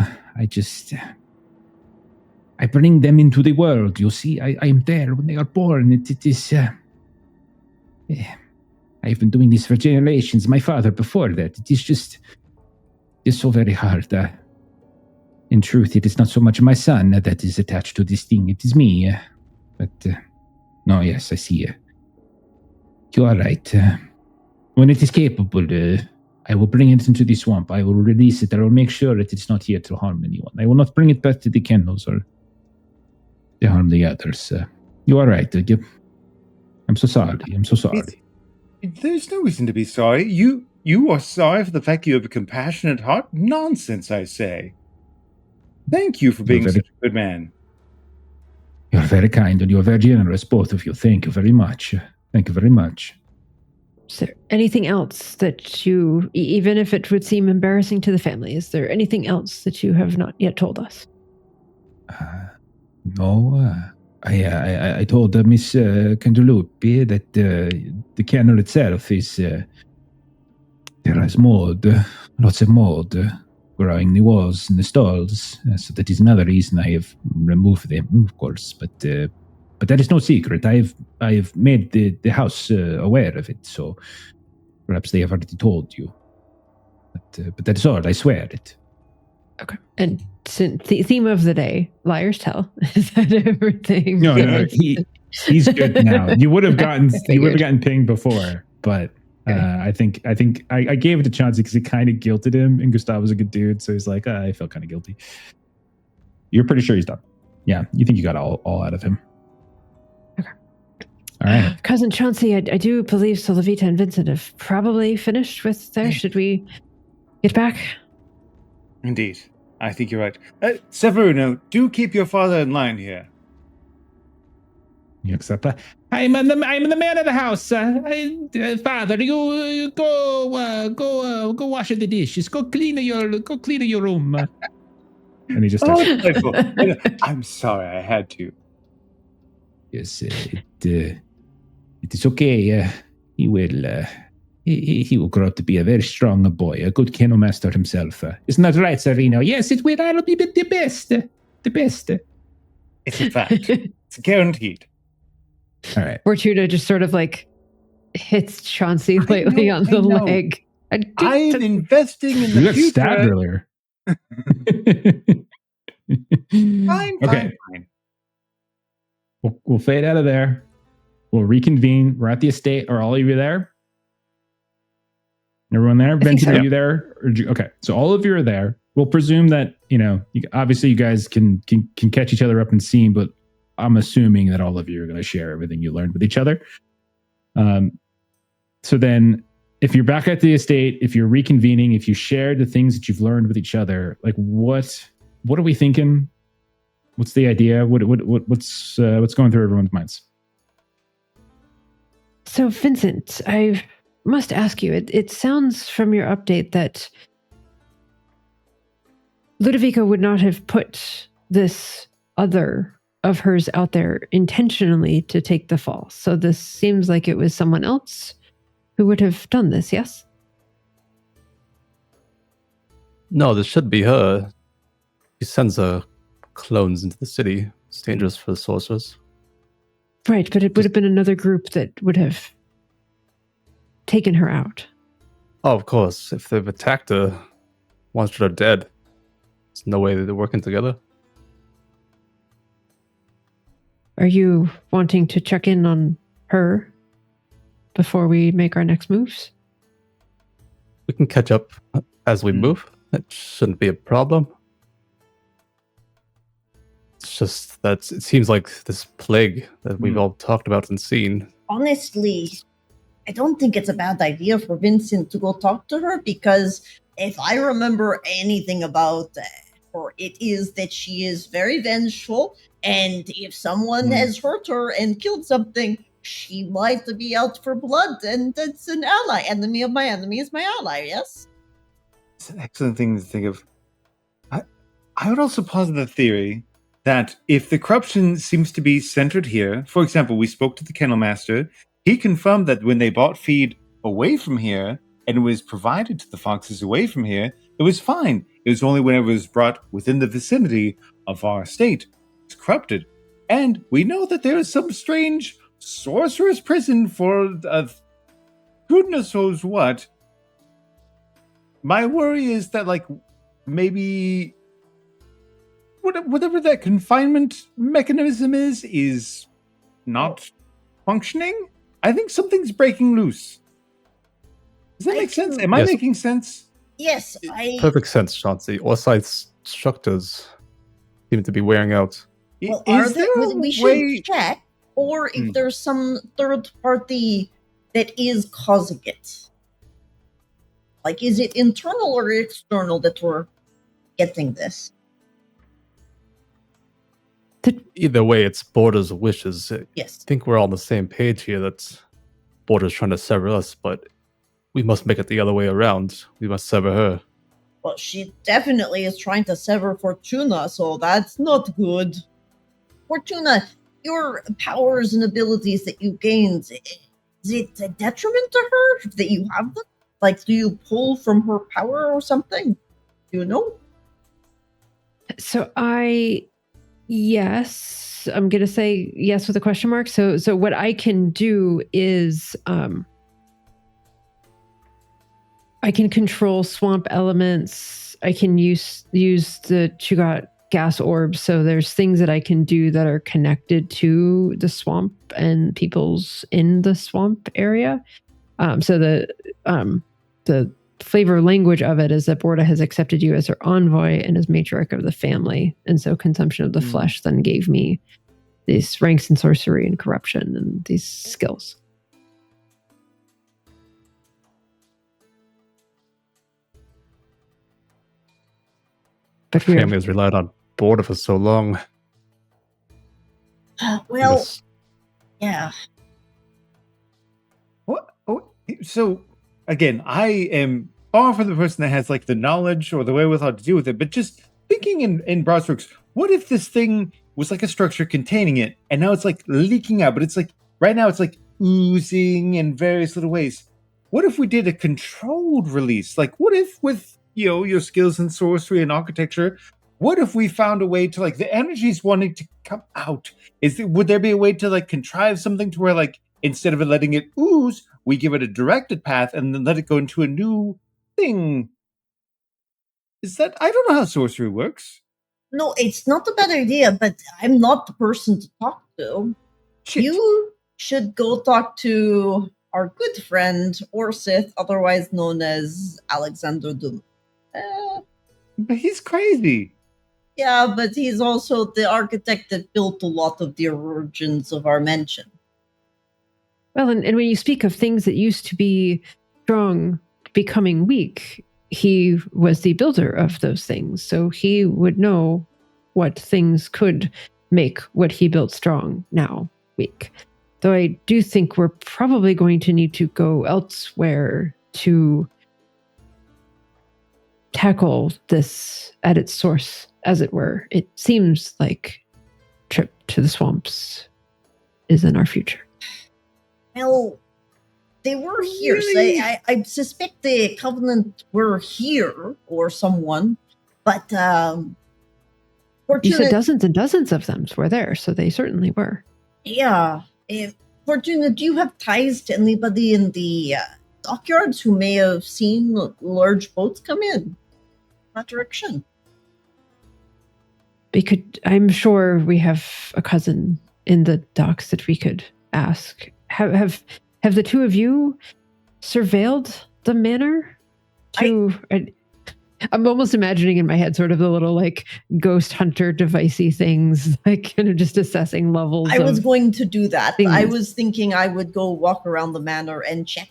I bring them into the world. You see, I am there when they are born. It is. I've been doing this for generations. My father before that. It is just. It's so very hard. In truth, it is not so much my son that is attached to this thing. It is me. But no, yes, I see. You are right. When it is capable, I will bring it into the swamp. I will release it. I will make sure that it's not here to harm anyone. I will not bring it back to the kennels or to harm the others. You are right. I'm so sorry. I'm so sorry. There's no reason to be sorry. You are sorry for the fact you have a compassionate heart? Nonsense, I say. Thank you for being such a good man. You're very kind and you're very generous, both of you. Thank you very much. Thank you very much. Is there anything else that you, even if it would seem embarrassing to the family, is there anything else that you have not yet told us? No. I told Miss Candelupi that the kennel itself is there is mold, lots of mold growing in the walls and the stalls. So that is another reason I have removed them, of course. But that is no secret. I have made the house aware of it. So perhaps they have already told you. But that is all. I swear it. Okay. And since the theme of the day, liars tell. Is that everything? No, he's good now. You would have gotten pinged before, but. I think I gave it to Chauncey because it kind of guilted him, and Gustavo's a good dude, so he's like, I felt kind of guilty. You're pretty sure he's done. Yeah, you think you got all out of him. Okay. All right. Cousin Chauncey, I do believe Solovita and Vincent have probably finished with theirs. Should we get back? Indeed. I think you're right. Severino, do keep your father in line here. You accept that? I'm the man of the house. Father, you go wash the dishes. Go clean your room. And he just. I'm sorry, I had to. Yes, it is okay. He will grow up to be a very strong boy, a good kennel master himself. Isn't that right, Sereno? Yes, it will. I'll be the best. The best. It's a fact. It's guaranteed. All right. Fortuna just sort of like hits Chauncey lightly on the leg. I'm investing in the future. You got stabbed earlier. Fine. We'll fade out of there. we'll reconvene. We're at the estate. Are all of you there? Everyone there? think Vincent, so. are you there? Okay, so all of you are there. We'll presume that, obviously you guys can catch each other up in scene, but I'm assuming that all of you are going to share everything you learned with each other. So then, if you're back at the estate, if you're reconvening, if you shared the things that you've learned with each other, like what are we thinking? What's the idea? What's going through everyone's minds? So, Vincent, I must ask you, it sounds from your update that Ludovica would not have put this other of hers out there intentionally to take the fall. So this seems like it was someone else who would have done this, yes? No, this should be her. She sends her clones into the city. It's dangerous for the sorcerers. Right, but it would have been another group that would have taken her out. Oh, of course. If they've attacked her, once they're dead, there's no way that they're working together. Are you wanting to check in on her before we make our next moves? We can catch up as we move. That shouldn't be a problem. It's just that it seems like this plague that we've all talked about and seen. Honestly, I don't think it's a bad idea for Vincent to go talk to her, because if I remember anything about her, it is that she is very vengeful, and if someone has hurt her and killed something, she might be out for blood, and that's an ally. Enemy of my enemy is my ally, yes? It's an excellent thing to think of. I would also posit the theory that if the corruption seems to be centered here, for example, we spoke to the kennel master, he confirmed that when they bought feed away from here and it was provided to the foxes away from here, it was fine. It was only whenever it was brought within the vicinity of our estate, it's corrupted. And we know that there is some strange sorcerer's prison for goodness knows what. My worry is that, like, maybe whatever that confinement mechanism is not functioning. I think something's breaking loose. Does that make sense? Am I making sense? Yes, Perfect sense, Chauncey. Orsite's structures seem to be wearing out. Well, we should check, or if there's some third party that is causing it. Like, is it internal or external that we're getting this? Either way, it's Border's wishes. Yes. I think we're all on the same page here that Border's trying to sever us, but we must make it the other way around. We must sever her. Well, she definitely is trying to sever Fortuna, so that's not good. Fortuna, your powers and abilities that you gained, is it a detriment to her that you have them? Like, do you pull from her power or something? Do you know? So yes, I'm going to say yes with a question mark. So what I can do is I can control swamp elements. I can use the Chugat gas orbs. So there's things that I can do that are connected to the swamp and people's in the swamp area. So the flavor language of it is that Borda has accepted you as her envoy and as matriarch of the family. And so consumption of the flesh then gave me these ranks in sorcery and corruption and these skills. But the family has relied on Borda for so long. Well, yeah. What? Oh, so again, I am far from the person that has like the knowledge or the wherewithal to deal with it, but just thinking in broad strokes, what if this thing was like a structure containing it, and now it's like leaking out, but it's like right now it's like oozing in various little ways. What if we did a controlled release? Like, what if with your skills in sorcery and architecture, what if we found a way to, like, the energy's wanting to come out? Would there be a way to like contrive something to where, like, instead of it letting it ooze, we give it a directed path and then let it go into a new thing? I don't know how sorcery works. No, it's not a bad idea, but I'm not the person to talk to. Shit. You should go talk to our good friend Orsith, otherwise known as Alexander Dum. But he's crazy. Yeah, but he's also the architect that built a lot of the origins of our mansion. Well, and when you speak of things that used to be strong becoming weak, he was the builder of those things. So he would know what things could make what he built strong now weak. Though I do think we're probably going to need to go elsewhere to tackle this at its source, as it were. It seems like trip to the swamps is in our future. Well, they were here. Really? So I suspect the Covenant were here, or someone. But You said dozens and dozens of them were there, so they certainly were. Yeah. Fortuna, do you have ties to anybody in the dockyards who may have seen large boats come in that direction? I'm sure we have a cousin in the docks that we could ask. Have the two of you surveilled the manor? I'm almost imagining in my head sort of the little like ghost hunter devicey things, like kind of just assessing levels. I was going to do that. things. I was thinking I would go walk around the manor and check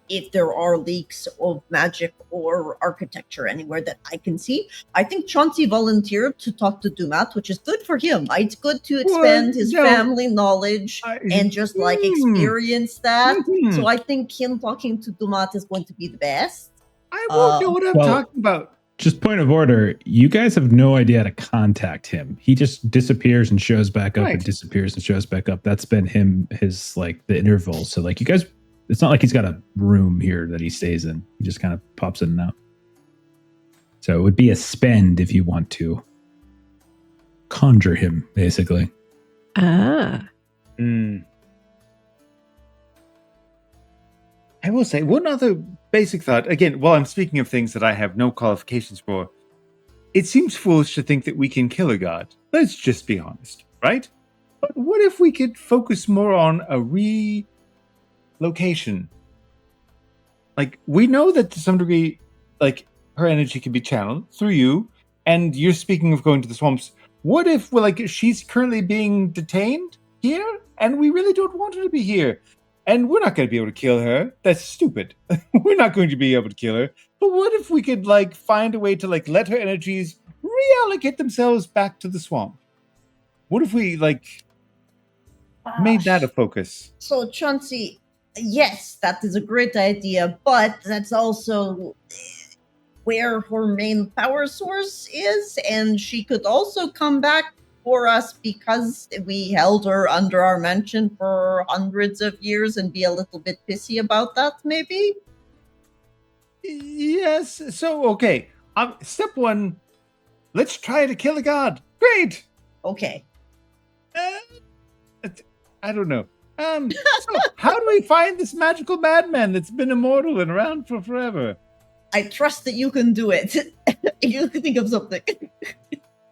if there are leaks of magic or architecture anywhere that I can see. I think Chauncey volunteered to talk to Dumat, which is good for him. It's good to expand his family knowledge and just like experience that. Mhm. So I think him talking to Dumat is going to be the best. I won't know what I'm talking about. Just point of order, you guys have no idea how to contact him. He just disappears and shows back up and disappears and shows back up. That's been his like the interval. So like you guys, it's not like he's got a room here that he stays in. He just kind of pops in and out. So it would be a spend if you want to conjure him, basically. Ah. I will say one other basic thought. Again, while I'm speaking of things that I have no qualifications for, it seems foolish to think that we can kill a god. Let's just be honest, right? But what if we could focus more on a relocation? Like, we know that to some degree, like, her energy can be channeled through you, and you're speaking of going to the swamps. What if, well, like, she's currently being detained here, and we really don't want her to be here? And we're not going to be able to kill her. That's stupid. We're not going to be able to kill her. But what if we could, like, find a way to, like, let her energies reallocate themselves back to the swamp? What if we, like, made that a focus? So, Chauncey, yes, that is a great idea, but that's also where her main power source is, and she could also come back for us because we held her under our mansion for hundreds of years and be a little bit pissy about that, maybe? Yes. So, okay. Step one, let's try to kill a god. Great. Okay. I don't know. So how do we find this magical madman that's been immortal and around for forever? I trust that you can do it. You can think of something.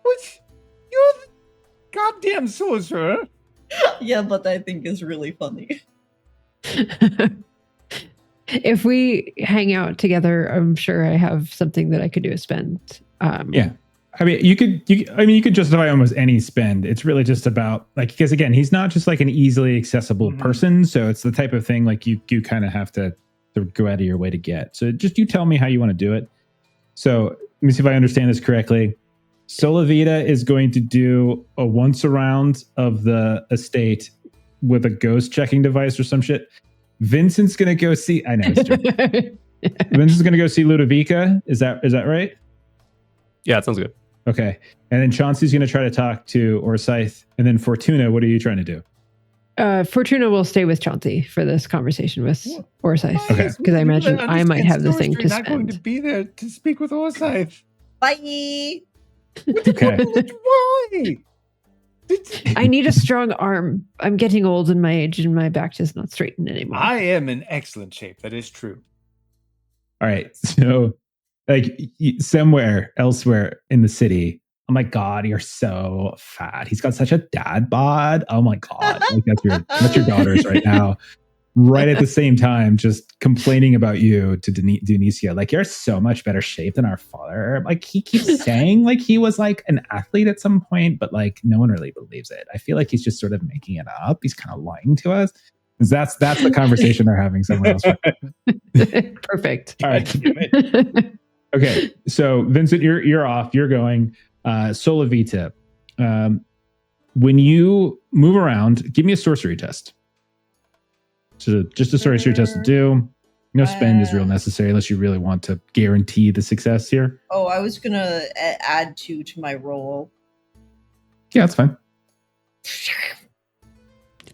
What? You're the goddamn sorcerer. Yeah, but I think it's really funny. If we hang out together, I'm sure I have something that I could do a spend. Yeah. I mean, you could justify almost any spend. It's really just about like, because again, he's not just like an easily accessible person. So it's the type of thing like you kind of have to go out of your way to get. So just you tell me how you want to do it. So let me see if I understand this correctly. Solavita is going to do a once around of the estate with a ghost checking device or some shit. Vincent's going to go see. I know. It's true. Vincent's going to go see Ludovica. Is that right? Yeah, it sounds good. Okay. And then Chauncey's going to try to talk to Orsyth. And then Fortuna, what are you trying to do? Fortuna will stay with Chauncey for this conversation with Orsyth. Okay. Because I imagine I might have the thing to not going to spend. be there to speak with Orsyth. Bye! Okay. Why? I need a strong arm. I'm getting old in my age and my back is not straightened anymore. I am in excellent shape. That is true. All right. So like somewhere elsewhere in the city oh my God, you're so fat. He's got such a dad bod. Oh my God. Like that's your daughters right now. Right at the same time, just complaining about you to Denicia. Like, you're so much better shape than our father. Like, he keeps saying like he was like an athlete at some point, but like no one really believes it. I feel like he's just sort of making it up. He's kind of lying to us. That's the conversation they're having somewhere else. Perfect. All right. Okay. So Vincent, you're off. You're going. Sola Vita. When you move around, give me a sorcery test. So just a sorcery test to do. No spend is real necessary unless you really want to guarantee the success here. Oh, I was going to add 2 to my roll. Yeah, that's fine.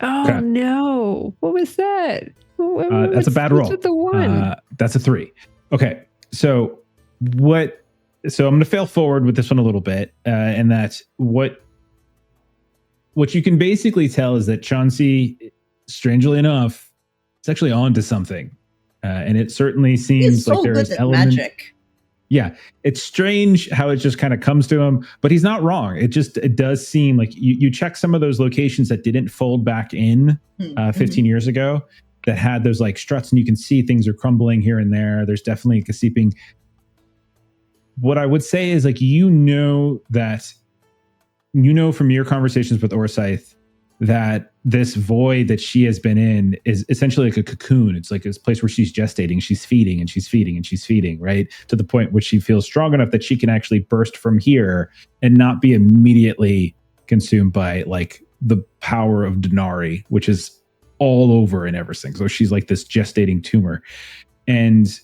Oh, Okay. no. What was that? That's a bad roll. What's with the 1? That's a 3. Okay. So I'm going to fail forward with this one a little bit. And that what you can basically tell is that Chauncey, strangely enough, is actually onto something. And it certainly seems He's so like there good is at element. magic. Yeah, it's strange how it just kind of comes to him, but he's not wrong. It does seem like you check some of those locations that didn't fold back in 15 years ago that had those like struts, and you can see things are crumbling here and there. There's definitely a seeping. What I would say is like, from your conversations with Orsyth that this void that she has been in is essentially like a cocoon. It's like this place where she's gestating, she's feeding and she's feeding and she's feeding, right? To the point where she feels strong enough that she can actually burst from here and not be immediately consumed by like the power of Denari, which is all over in everything. So she's like this gestating tumor. And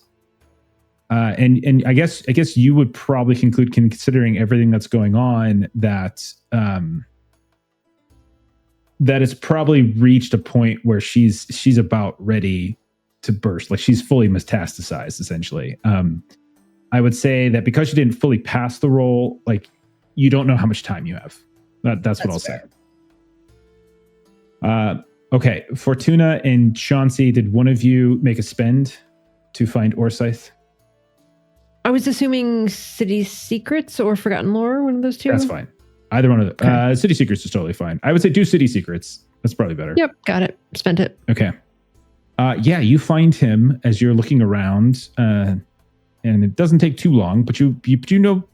I guess you would probably conclude, considering everything that's going on, that that it's probably reached a point where she's about ready to burst. Like, she's fully metastasized, essentially. I would say that because you didn't fully pass the roll, like, you don't know how much time you have. That's what I'll fair. say. Okay, Fortuna and Chauncey, did one of you make a spend to find Orsyth? I was assuming City Secrets or Forgotten Lore, one of those two. That's fine. Either one of them. Okay. City Secrets is totally fine. I would say do City Secrets. That's probably better. Yep, got it. Spent it. Okay. Yeah, you find him as you're looking around, and it doesn't take too long, but you know,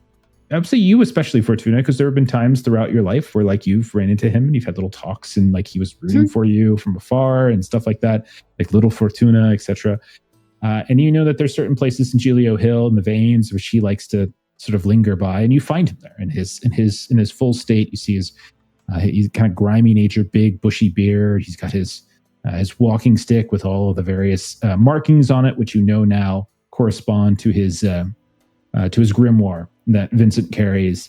I would say you especially, Fortuna, because there have been times throughout your life where like you've ran into him and you've had little talks and like he was rooting for you from afar and stuff like that, like little Fortuna, etc. And you know that there's certain places in Giglio Hill in the veins which he likes to sort of linger by, and you find him there in his full state. You see he's kind of grimy nature, big bushy beard. He's got his walking stick with all of the various markings on it, which you know now correspond to his grimoire that Vincent carries.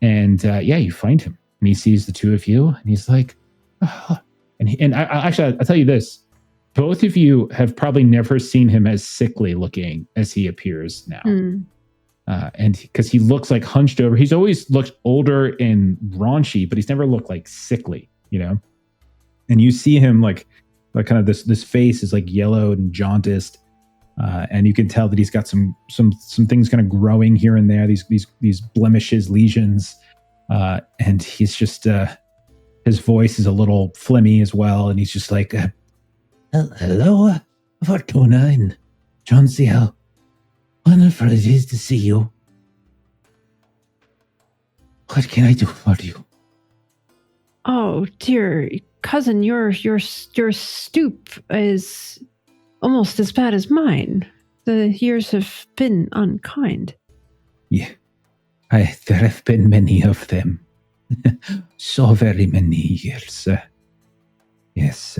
And you find him, and he sees the two of you, and he's like, oh. and I'll tell you this. Both of you have probably never seen him as sickly looking as he appears now. And because he looks like hunched over, he's always looked older and raunchy, but he's never looked like sickly, you know? And you see him like kind of this face is like yellowed and jaundiced. And you can tell that he's got some things kind of growing here and there, these blemishes, lesions. And he's just, his voice is a little phlegmy as well. And he's just like, hello, Fortuna and Chauncey. How wonderful it is to see you. What can I do for you? Oh, dear cousin, your stoop is almost as bad as mine. The years have been unkind. Yeah, there have been many of them. So very many years. Yes,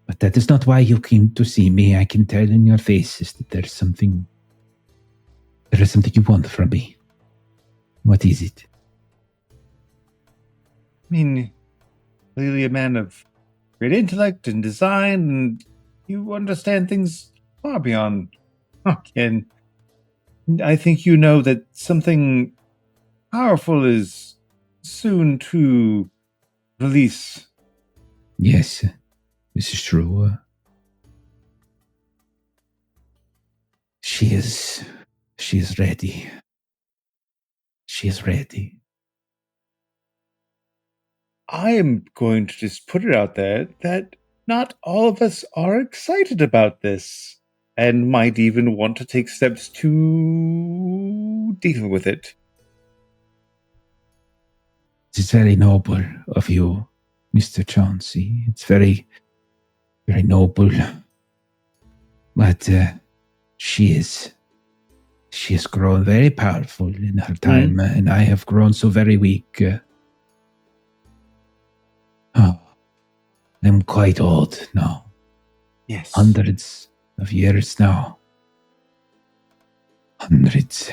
but that is not why you came to see me. I can tell in your faces that there is something you want from me. What is it? I mean, clearly a man of great intellect and design, and you understand things far beyond Ken. I think you know that something powerful is soon to release. Yes, this is true. She is ready. She is ready. I am going to just put it out there that not all of us are excited about this and might even want to take steps to deal with it. It's very noble of you, Mr. Chauncey. It's very, very noble. But she has grown very powerful in her time, and I have grown so very weak. I'm quite old now. Yes. Hundreds of years now. Hundreds.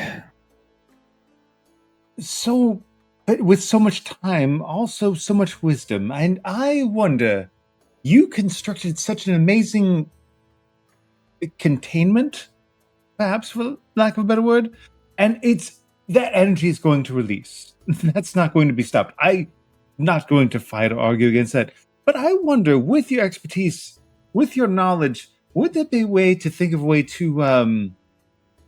So, but with so much time, also so much wisdom. And I wonder, you constructed such an amazing containment, perhaps for lack of a better word, and that energy is going to release. That's not going to be stopped. I'm not going to fight or argue against that. But I wonder, with your expertise, with your knowledge, would there be a way to think of a way to,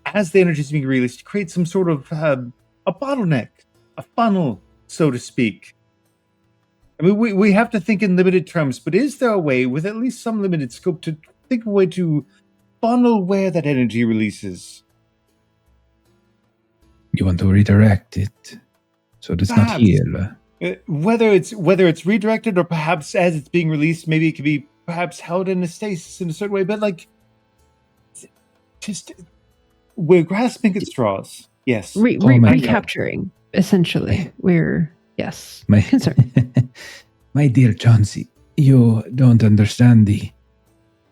as the energy is being released, create some sort of a bottleneck, a funnel, so to speak? I mean, we have to think in limited terms, but is there a way, with at least some limited scope, to think of a way to funnel where that energy releases? You want to redirect it so it's not Perhaps. here. Whether it's redirected or perhaps as it's being released, maybe it could be perhaps held in a stasis in a certain way. But like, just we're grasping at straws. Yes, recapturing. Essentially, we're concerned. My dear Chauncey, you don't understand the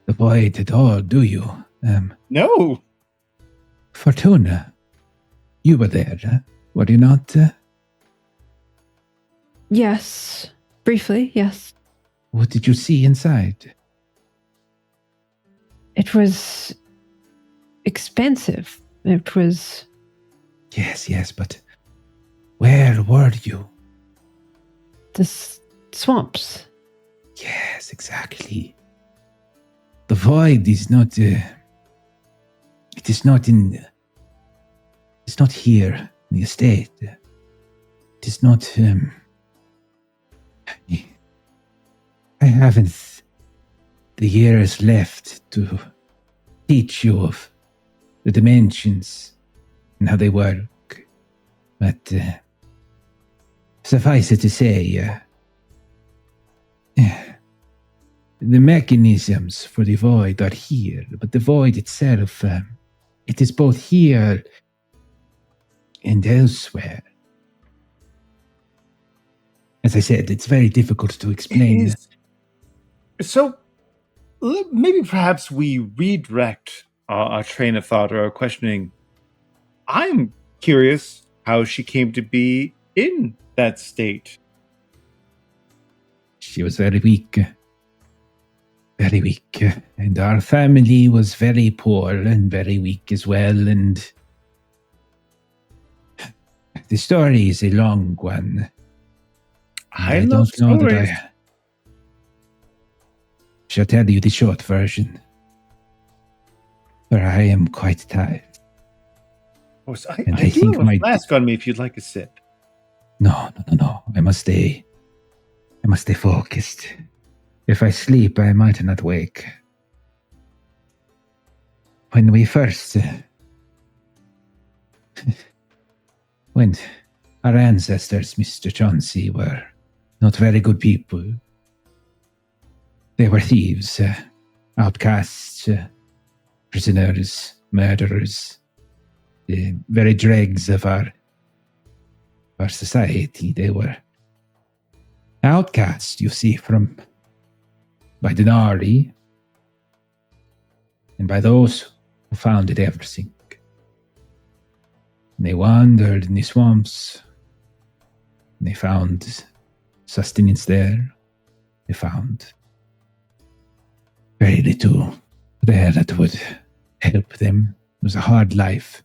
void at all, do you? No. Fortuna, you were there, were you not? Yes. Briefly, yes. What did you see inside? It was expansive. It was... Yes, but where were you? The swamps. Yes, exactly. The void is not... it is not in... It's not here in the estate. It is not... I haven't the years left to teach you of the dimensions and how they work. But suffice it to say, the mechanisms for the void are here, but the void itself, it is both here and elsewhere. As I said, it's very difficult to explain. So maybe perhaps we redirect our train of thought or our questioning. I'm curious how she came to be in that state. She was very weak. Very weak. And our family was very poor and very weak as well. And the story is a long one. I don't know that I shall tell you the short version. For I am quite tired. Oh, so I do have a flask on me if you'd like a sip. No. I must stay focused. If I sleep, I might not wake. When we first... when our ancestors, Mr. Chauncey, were not very good people. They were thieves, outcasts, prisoners, murderers, the very dregs of our society. They were outcast, you see, by the Nari and by those who founded everything. And they wandered in the swamps. And they found sustenance there. They found very little there that would help them. It was a hard life.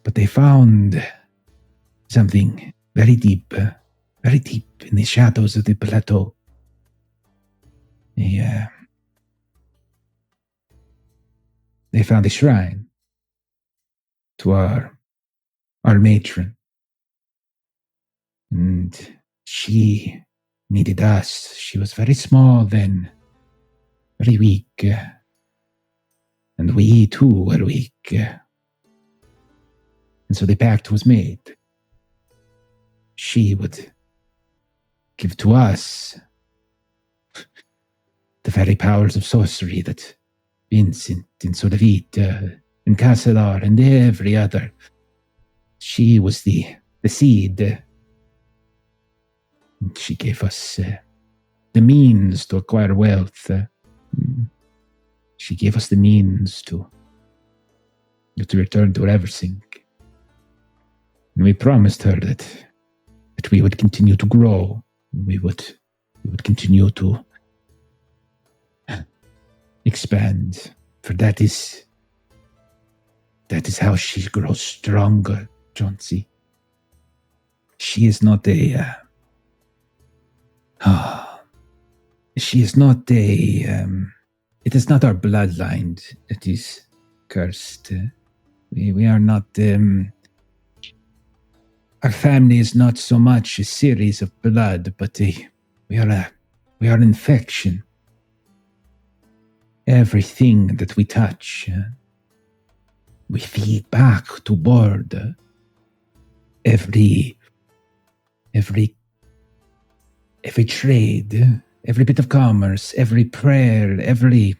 But they found something very deep in the shadows of the plateau. They found a shrine to our matron. And She needed us. She was very small then, very weak. And we too were weak. And so the pact was made. She would give to us the very powers of sorcery that Vincent and Solavita and Casadar and every other. She was the seed. And she gave us the means to acquire wealth. She gave us the means to return to everything. And we promised her that we would continue to grow. We would continue to expand. For that is how she grows stronger, Chauncey. She is not a she is not a it is not our bloodline that is cursed. We are not our family is not so much a series of blood, but we are an infection. Everything that we touch, we feed back to board. Every trade, every bit of commerce, every prayer, every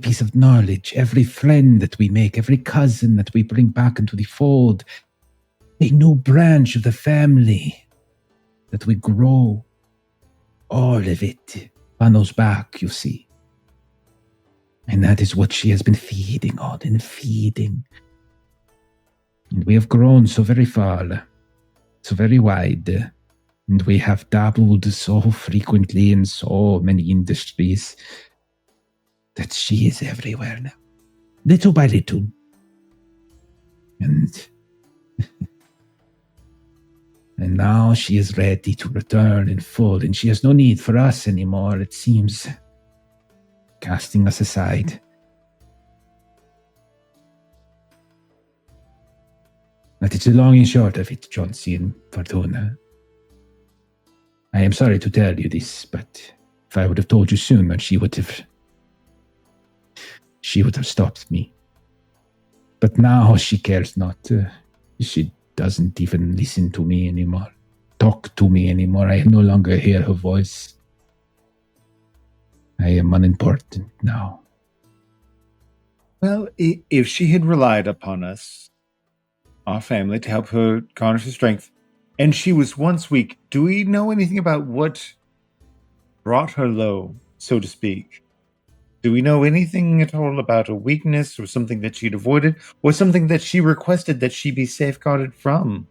piece of knowledge, every friend that we make, every cousin that we bring back into the fold, a new branch of the family that we grow, all of it funnels back, you see. And that is what she has been feeding on and feeding. And we have grown so very far, so very wide, and we have dabbled so frequently in so many industries that she is everywhere now, little by little. And and now she is ready to return in full, and she has no need for us anymore, it seems, casting us aside. That is the long and short of it, Chauncey and Fortuna. I am sorry to tell you this, but if I would have told you sooner, she would have stopped me. But now she cares not. She doesn't even listen to me anymore, talk to me anymore. I no longer hear her voice. I am unimportant now. Well, if she had relied upon us, our family, to help her garnish her strength, and she was once weak, do we know anything about what brought her low, so to speak? Do we know anything at all about a weakness or something that she'd avoided, or something that she requested that she be safeguarded from?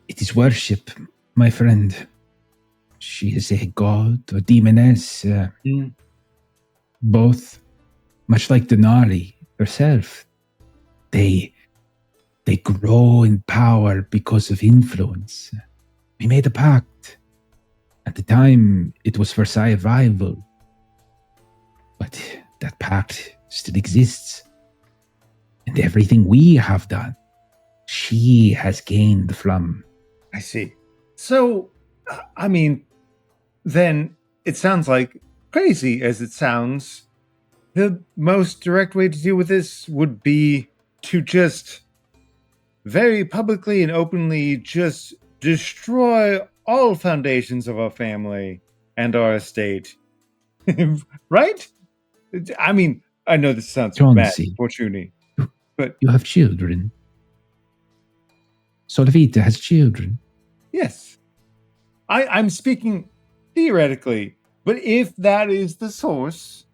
It is worship, my friend. She is a god or demoness. Both, much like Denari herself. They grow in power because of influence. We made a pact. At the time, it was for survival. But that pact still exists. And everything we have done, she has gained from. I see. So, I mean, then it sounds like, crazy as it sounds, the most direct way to deal with this would be to just very publicly and openly just destroy all foundations of our family and our estate. Right? I mean, I know this sounds bad, Fortuny, but you have children. Solavita has children. Yes. I'm speaking theoretically, but if that is the source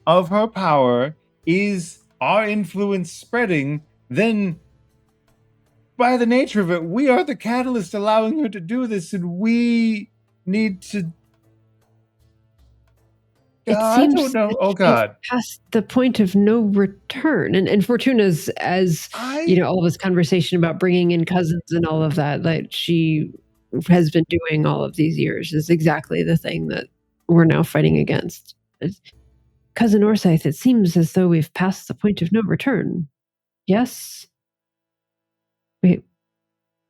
of her power, is our influence spreading, then by the nature of it, we are the catalyst allowing her to do this, and we need to... It I seems don't know. Oh, God. Past the point of no return. And Fortuna's, as all of this conversation about bringing in cousins and all of that, like she has been doing all of these years, is exactly the thing that we're now fighting against. Cousin Orsythe, it seems as though we've passed the point of no return. Yes?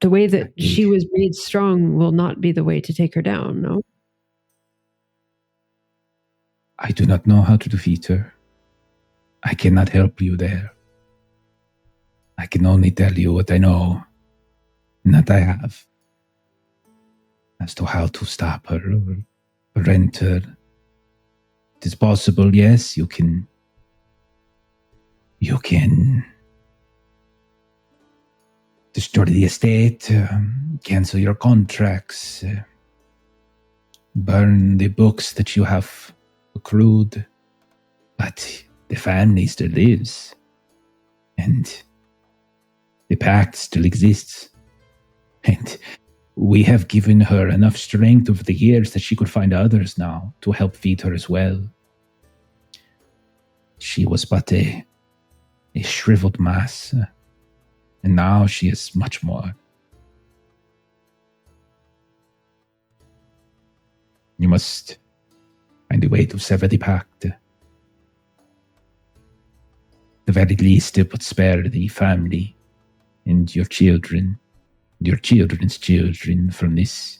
The way that she was made strong will not be the way to take her down, no? I do not know how to defeat her. I cannot help you there. I can only tell you what I know and that I have. As to how to stop her or prevent her. It is possible, yes, you can destroy the estate, cancel your contracts, burn the books that you have accrued, but the family still lives, and the pact still exists, and we have given her enough strength over the years that she could find others now to help feed her as well. She was but a shriveled mass, and now she is much more. You must find a way to sever the pact. The very least, it would spare the family and your children, and your children's children from this.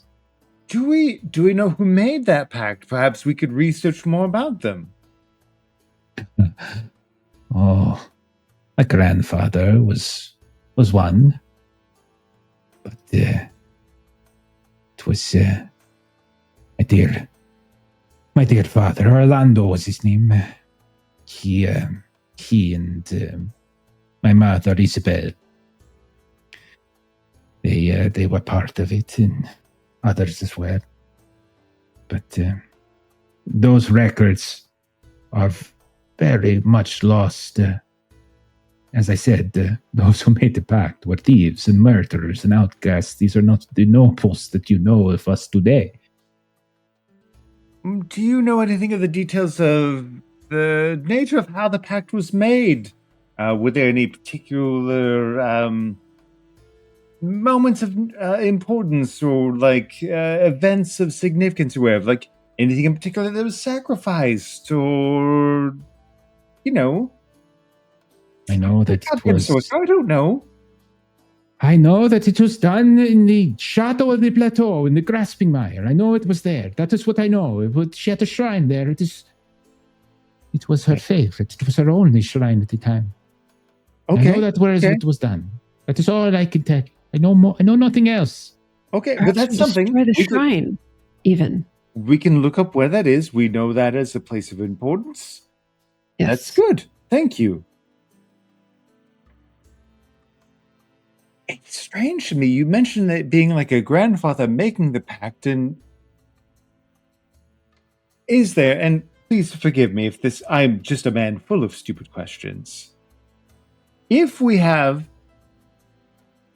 Do we know who made that pact? Perhaps we could research more about them. Oh, my grandfather was one, but it was my dear father, Orlando was his name. He and my mother, Isabel, they were part of it, and others as well. But those records are very much lost. As I said, those who made the pact were thieves and murderers and outcasts. These are not the nobles that you know of us today. Do you know anything of the details of the nature of how the pact was made? Were there any particular moments of importance or events of significance or whatever? Like anything in particular that was sacrificed or, I know that it was... I don't know. I know that it was done in the Chateau of the Plateau, in the Grasping Mire. I know it was there. That is what I know. She had a shrine there. It was her favorite. It was her only shrine at the time. Okay. I know that it was done. That is all I can tell. I know more. I know nothing else. Okay, but that's something. Destroy the shrine, even. We can look up where that is. We know that as a place of importance. Yes. That's good. Thank you. It's strange to me. You mentioned it being like a grandfather making the pact, and is there, and please forgive me if I'm just a man full of stupid questions. If we have,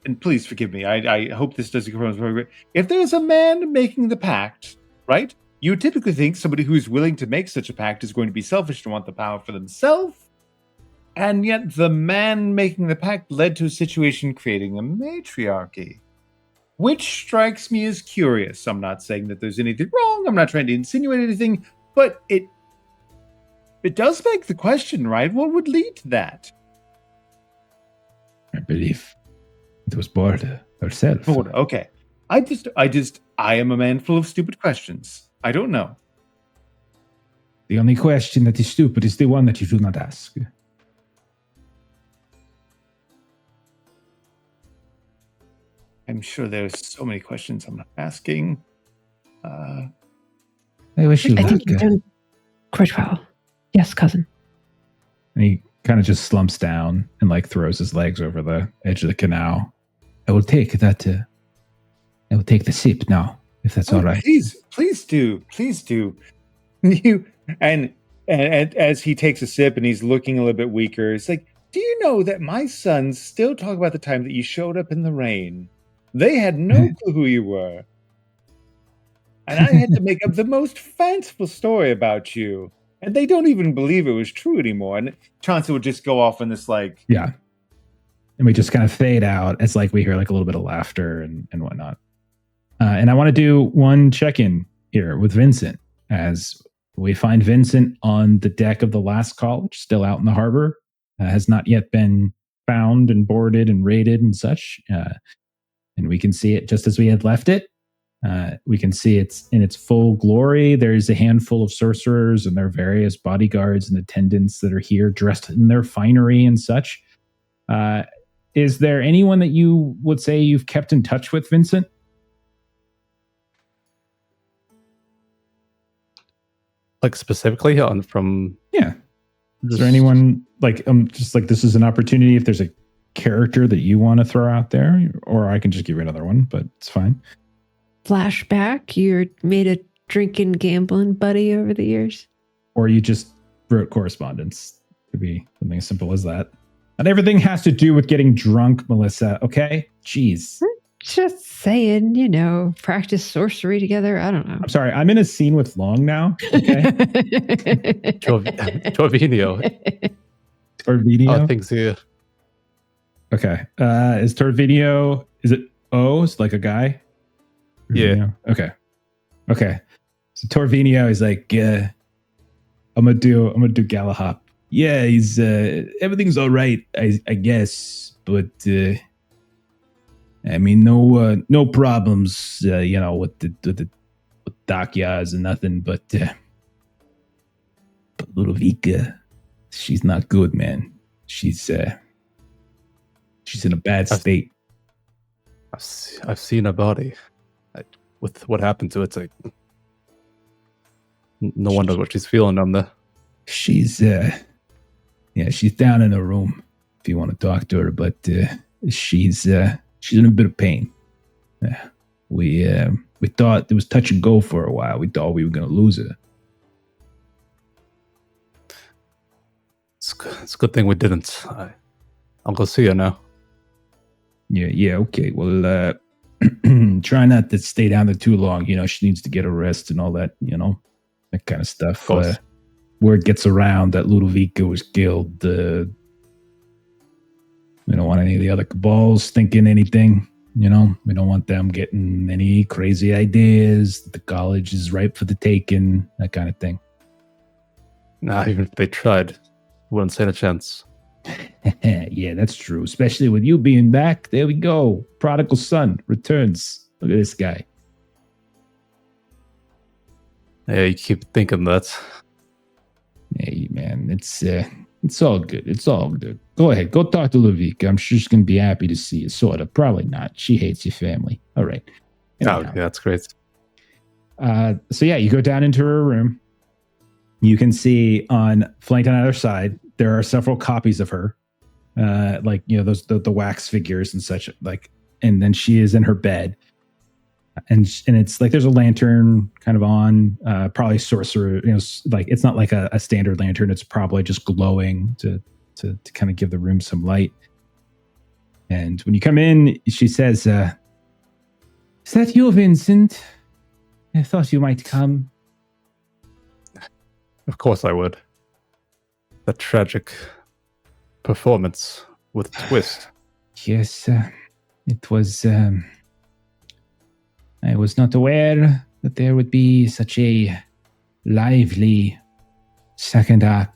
and please forgive me, I hope this doesn't come across. If there's a man making the pact, right? You typically think somebody who's willing to make such a pact is going to be selfish and want the power for themselves. And yet the man making the pact led to a situation creating a matriarchy. Which strikes me as curious. I'm not saying that there's anything wrong. I'm not trying to insinuate anything. But it does beg the question, right? What would lead to that? I believe it was Borda herself. Borda, okay. I am a man full of stupid questions. I don't know. The only question that is stupid is the one that you do not ask. I'm sure there's so many questions I'm not asking. I wish you luck. I think you've done quite well. Yes, cousin. And he kind of just slumps down and throws his legs over the edge of the canal. I will take that. I will take the sip now, if that's all right. Please do. And as he takes a sip and he's looking a little bit weaker, it's like, do you know that my sons still talk about the time that you showed up in the rain? They had no clue who you were. And I had to make up the most fanciful story about you. And they don't even believe it was true anymore. And Chauncey would just go off in this Yeah. And we just kind of fade out. It's like we hear a little bit of laughter and whatnot. And I want to do one check-in here with Vincent as we find Vincent on the deck of the last college, still out in the harbor, has not yet been found and boarded and raided and such. and we can see it just as we had left it. We can see it's in its full glory. There's a handful of sorcerers and their various bodyguards and attendants that are here dressed in their finery and such. Is there anyone that you would say you've kept in touch with, Vincent? Like specifically from... Yeah. Is there anyone just like this is an opportunity if there's a character that you want to throw out there, or I can just give you another one, but it's fine. Flashback, you made a drinking, gambling buddy over the years. Or you just wrote correspondence. Could be something as simple as that. Not everything has to do with getting drunk, Melissa, okay? Jeez. Just saying, practice sorcery together. I don't know. I'm sorry, I'm in a scene with Long now, okay? Torvinio. Torvinio? Oh, things here. Okay. Is Torvinio, is it O? It's like a guy? Yeah. Okay. So Torvinio is like, I'm gonna do Galahop. Yeah, he's everything's all right, I guess, but I mean, no problems, with the Dakyas and nothing, but Ludovica, she's not good, man. She's in a bad state. I've seen her body. With what happened to it, it's like no wonder what she's feeling down there. She's she's down in her room if you want to talk to her, but she's in a bit of pain. We thought it was touch and go for a while. We thought we were going to lose her. It's a good thing we didn't. I'll go see her now. Yeah, okay. Well, try not to stay down there too long. She needs to get a rest and all that, that kind of stuff. Word gets around that Ludovica was killed. We don't want any of the other cabals thinking anything. We don't want them getting any crazy ideas. The college is ripe for the taking, that kind of thing. Nah, even if they tried, wouldn't stand a chance. Yeah, that's true. Especially with you being back. There we go. Prodigal son returns. Look at this guy. Yeah, you keep thinking that. Hey, man, it's all good. It's all good. Go ahead. Go talk to Ludovica. I'm sure she's going to be happy to see you. Sort of. Probably not. She hates your family. All right. Anyhow. Oh, yeah, that's great. So, yeah, you go down into her room. You can see flanked on either side, there are several copies of her. Those the wax figures and such. And then she is in her bed. And it's like there's a lantern kind of on, probably sorcerer, it's not like a standard lantern. It's probably just glowing to kind of give the room some light. And when you come in, she says, is that you, Vincent? I thought you might come. Of course I would. That tragic performance with a twist. Yes, it was... I was not aware that there would be such a lively second act.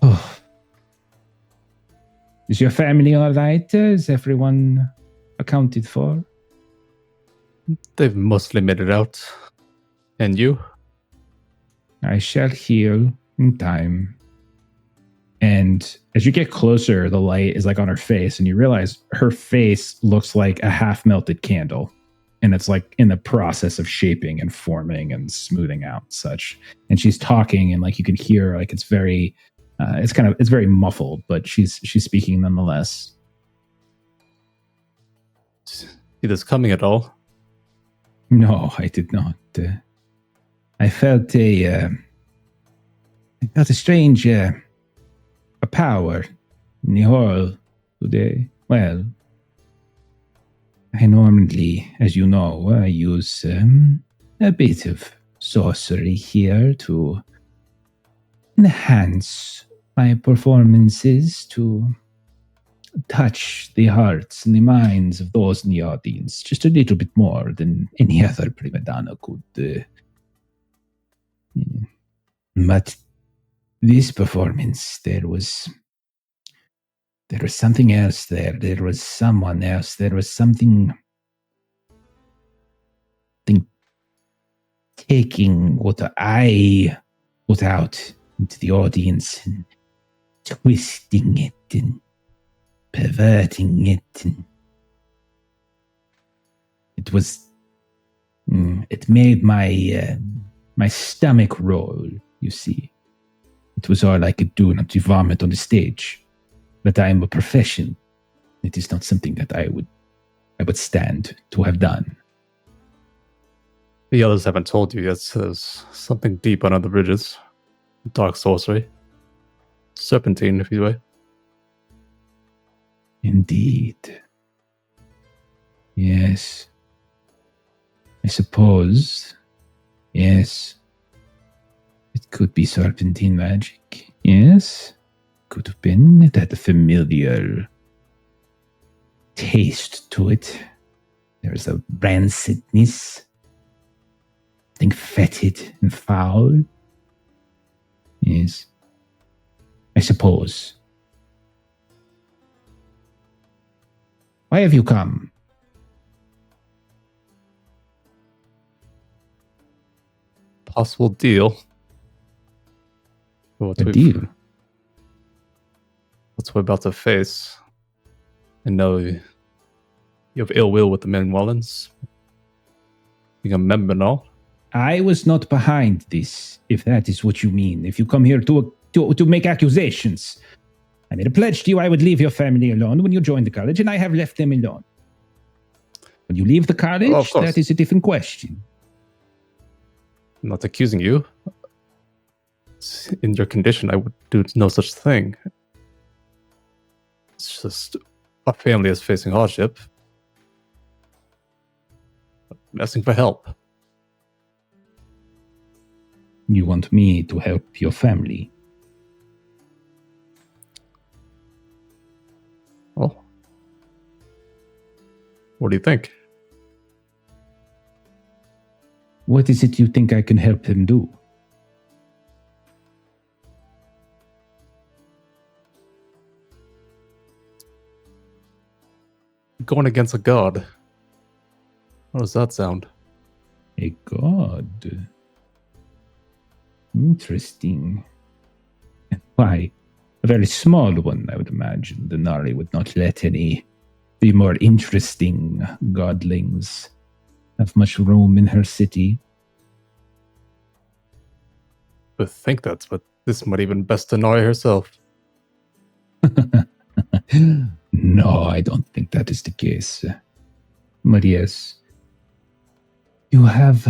Oh. Is your family all right? Is everyone accounted for? They've mostly made it out. And you? I shall heal in time. And as you get closer, the light is like on her face, and you realize her face looks like a half-melted candle. And it's like in the process of shaping and forming and smoothing out and such. And she's talking, and like you can hear, like it's very, it's very muffled, but she's speaking nonetheless. See this coming at all? No, I did not. I felt a strange a power in the hall today. Well, I normally, as you know, I use a bit of sorcery here to enhance my performances, to touch the hearts and the minds of those in the audience just a little bit more than any other prima donna could. But this performance, there was There was something else there. There was someone else. There was something taking what I put out into the audience and twisting it and perverting it. And it was, it made my stomach roll, you see. It was all I could do not to vomit on the stage. But I am a professional. It is not something that I would stand to have done. The others haven't told you yet. There's something deep under the bridges. Dark sorcery. Serpentine, if you will. Indeed. Yes. I suppose. Yes. It could be serpentine magic. Yes. Could have been. It had a familiar taste to it. There's a rancidness. Something fetid and foul. Yes. I suppose. Why have you come? Possible deal. A deal? What we're about to face. I know you have ill will with the Menwellans. Being a member now. I was not behind this, if that is what you mean. If you come here to make accusations. I made a pledge to you I would leave your family alone when you joined the college, and I have left them alone. When you leave the college, of course. That is a different question. I'm not accusing you. In your condition, I would do no such thing. It's just our family is facing hardship. I'm asking for help. You want me to help your family? Well, what do you think? What is it you think I can help them do? Going against a god. How does that sound? A god? Interesting. Why? A very small one, I would imagine. The Nari would not let any the more interesting godlings have much room in her city. I think that's what this might even best Nari herself. No, I don't think that is the case. But yes, you have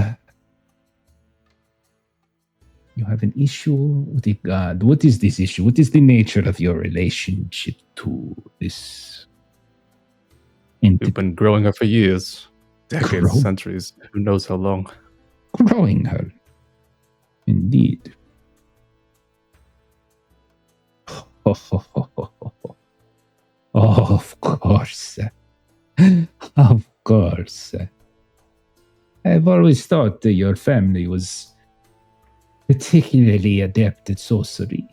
an issue with a god. What is this issue? What is the nature of your relationship to this entity? We've been growing her for years. Decades, Grow? centuries. Who knows how long. Growing her. Indeed. Oh, of course. Of course. I've always thought that your family was particularly adept at sorcery.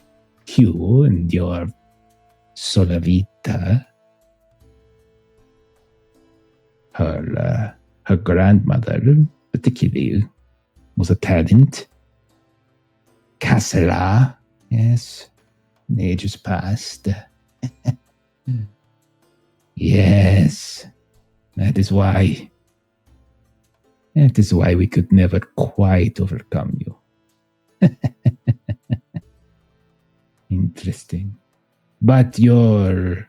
You and your Solavita. Her grandmother, particularly, was a talent. Casella, yes, in ages past. Yes, that is why we could never quite overcome you. Interesting. But you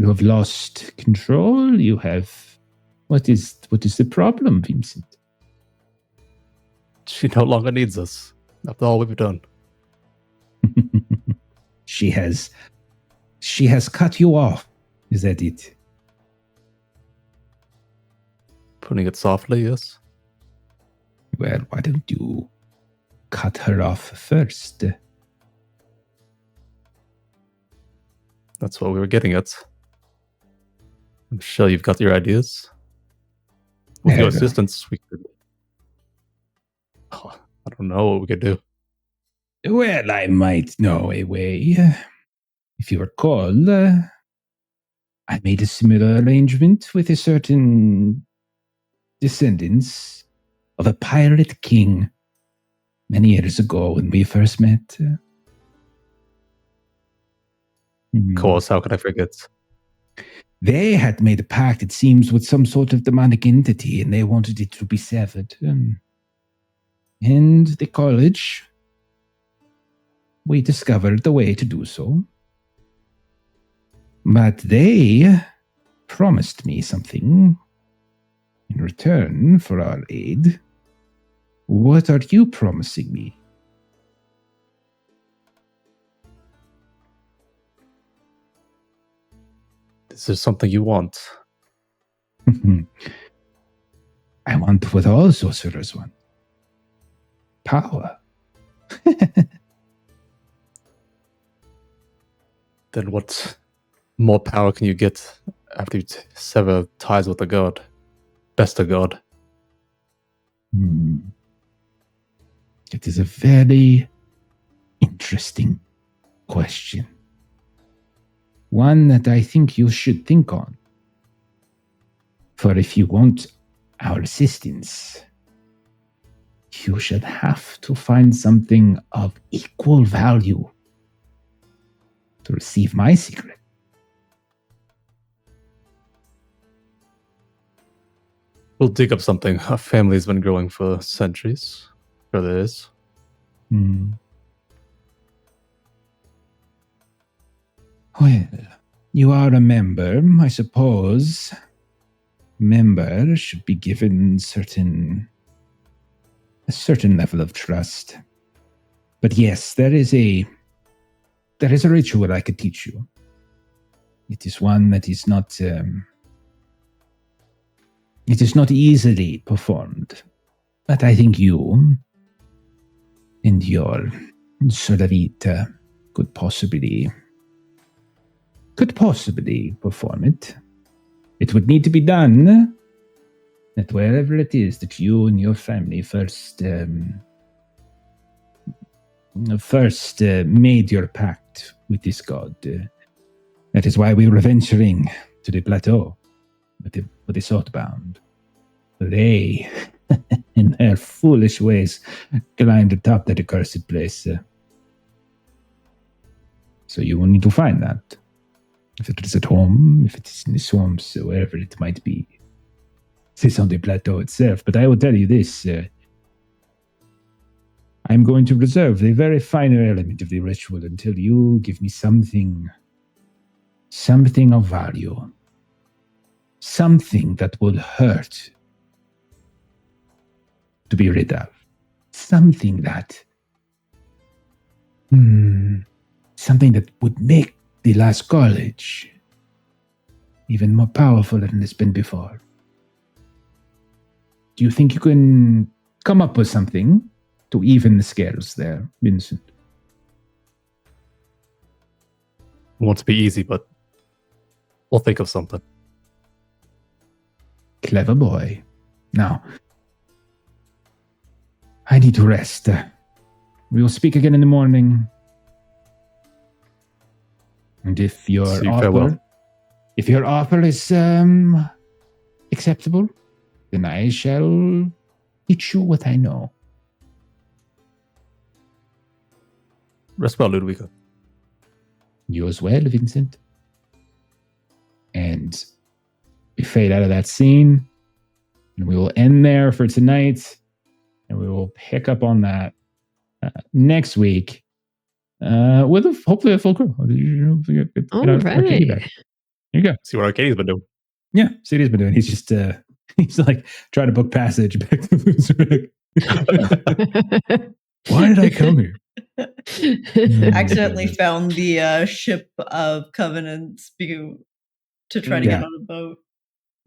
have lost control. You have, what is the problem, Vincent? She no longer needs us. After all we've done. She has cut you off. Is that it? Putting it softly, yes. Well, why don't you cut her off first? That's what we were getting at. I'm sure you've got your ideas. With your assistance, we could... Oh, I don't know what we could do. Well, I might know a way. if you recall, I made a similar arrangement with a certain descendants of a pirate king many years ago when we first met. Of course, how could I forget? They had made a pact, it seems, with some sort of demonic entity, and they wanted it to be severed. And the college, we discovered the way to do so. But they promised me something in return for our aid. What are you promising me? Is there something you want? I want what all sorcerers want. Power. Then what more power can you get after you sever ties with a god? Best of god. It is a very interesting question. One that I think you should think on. For if you want our assistance, you should have to find something of equal value to receive my secret. We'll dig up something. Our family's been growing for centuries. Sure there is. Well, you are a member, I suppose. Members should be given a certain level of trust. But yes, there is a ritual I could teach you. It is one that is not easily performed. But I think you and your Solavita could possibly perform it. It would need to be done at wherever it is that you and your family first made your pact with this god. That is why we were venturing to the plateau with the Swordbound. They, in their foolish ways, climbed atop that accursed place. So you will need to find that. If it is at home, if it is in the swamps, or wherever it might be. It is on the plateau itself. But I will tell you this. I'm going to reserve the very finer element of the ritual until you give me something of value. Something that will hurt to be rid of. Something that would make the last college even more powerful than it's been before. Do you think you can come up with something to even the scales there, Vincent? It won't be easy, but we'll think of something. Clever boy. Now, I need to rest. We will speak again in the morning. And if your offer is acceptable, then I shall teach you what I know. Rest well, Ludwika. You as well, Vincent. And we fade out of that scene, and we will end there for tonight, and we will pick up on that next week with hopefully a full crew. All right. Arkadiy back. Here you go. See what Arkadiy's been doing. Yeah, see what he's been doing. He's just he's like trying to book passage back to Loserek. Why did I come here? Accidentally found the ship of Covenants to try to get on a boat.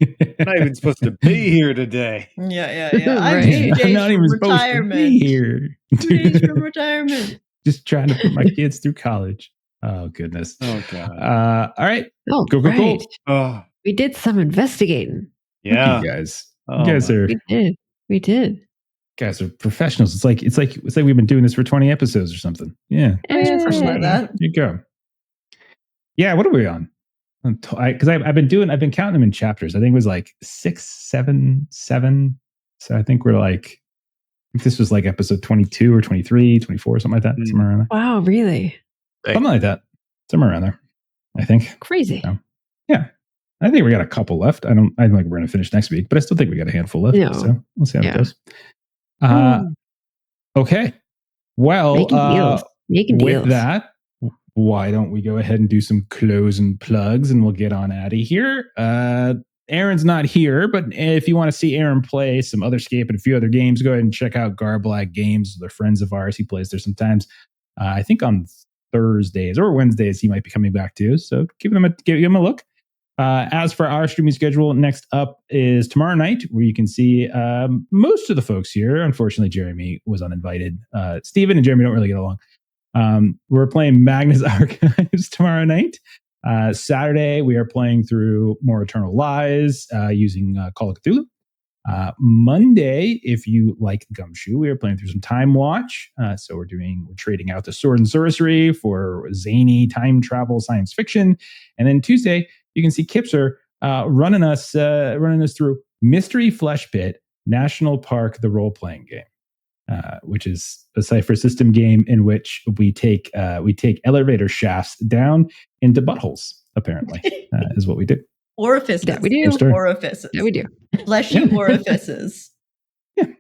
I'm not even supposed to be here today. Yeah. Right. I'm not even supposed to be here. 2 days from retirement. Just trying to put my kids through college. Oh, goodness. Oh, God. All right. Oh, Go. right. Oh, We did some investigating. yeah. You guys. Oh, You guys are We did. guys are professionals. It's like we've been doing this for 20 episodes or something. Yeah. Something like that. Here you go. Yeah, what are we on? Because I've been counting them in chapters. I think it was like 6, 7, 7. So I think we're like, this was like episode 22 or 23, 24, something like that. Somewhere around there. Wow, really? Something like that. Somewhere around there, I think. Crazy. So, yeah. I think we got a couple left. I think we're going to finish next week, but I still think we got a handful left. No. So we'll see how it goes. Hmm. Okay. Well, Making with deals. that, why don't we go ahead and do some closing plugs and we'll get on out of here. Aaron's not here, but if you want to see Aaron play some Otherscape and a few other games, go ahead and check out Garblag Games. They're friends of ours. He plays there sometimes. I think on Thursdays or Wednesdays he might be coming back too. So give him a look. As for our streaming schedule, next up is tomorrow night, where you can see most of the folks here. Unfortunately, Jeremy was uninvited. Steven and Jeremy don't really get along. We're playing Magnus Archives tomorrow night. Saturday, we are playing through More Eternal Lies using Call of Cthulhu. Monday, if you like Gumshoe, we are playing through some Time Watch. So we're trading out the Sword and Sorcery for zany time travel science fiction. And then Tuesday, you can see Kipser running us through Mystery Flesh Pit National Park, the role-playing game, which is a cipher system game in which we take elevator shafts down into buttholes. Apparently, is what we do. Orifices. That we do. Orifices. That we do. Fleshy orifices. And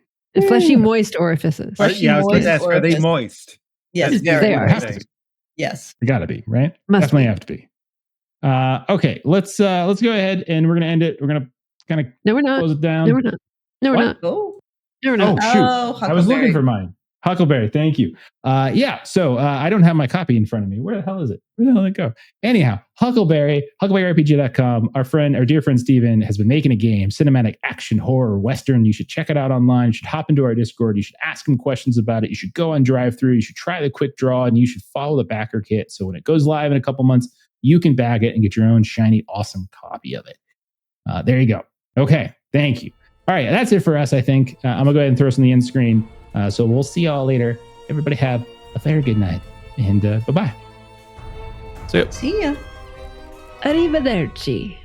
fleshy, moist orifices. Fleshy, I was going moist to ask, are they orifices. moist? Yes, That's very they are. moist. Have to be. Yes. They gotta be, right? Must Definitely be. have to be. Okay, let's go ahead and we're gonna end it. We're gonna kind of No, we're not. close it down. No, we're not. No, we're What? not. Oh. No, we're Oh not. shoot! Oh, I was looking Huckleberry. for mine. Huckleberry, thank you. So I don't have my copy in front of me. Where the hell is it? Where the hell did it go? Anyhow, HuckleberryRPG.com. Our dear friend Steven has been making a game, cinematic action horror western. You should check it out online. You should hop into our Discord. You should ask him questions about it. You should go on drive-through. You should try the quick draw, and you should follow the backer kit. So when it goes live in a couple months, you can bag it and get your own shiny, awesome copy of it. There you go. Okay, thank you. All right, that's it for us, I think. I'm going to go ahead and throw us on the end screen. So we'll see y'all later. Everybody have a very good night. And bye-bye. See ya. See ya. Arrivederci.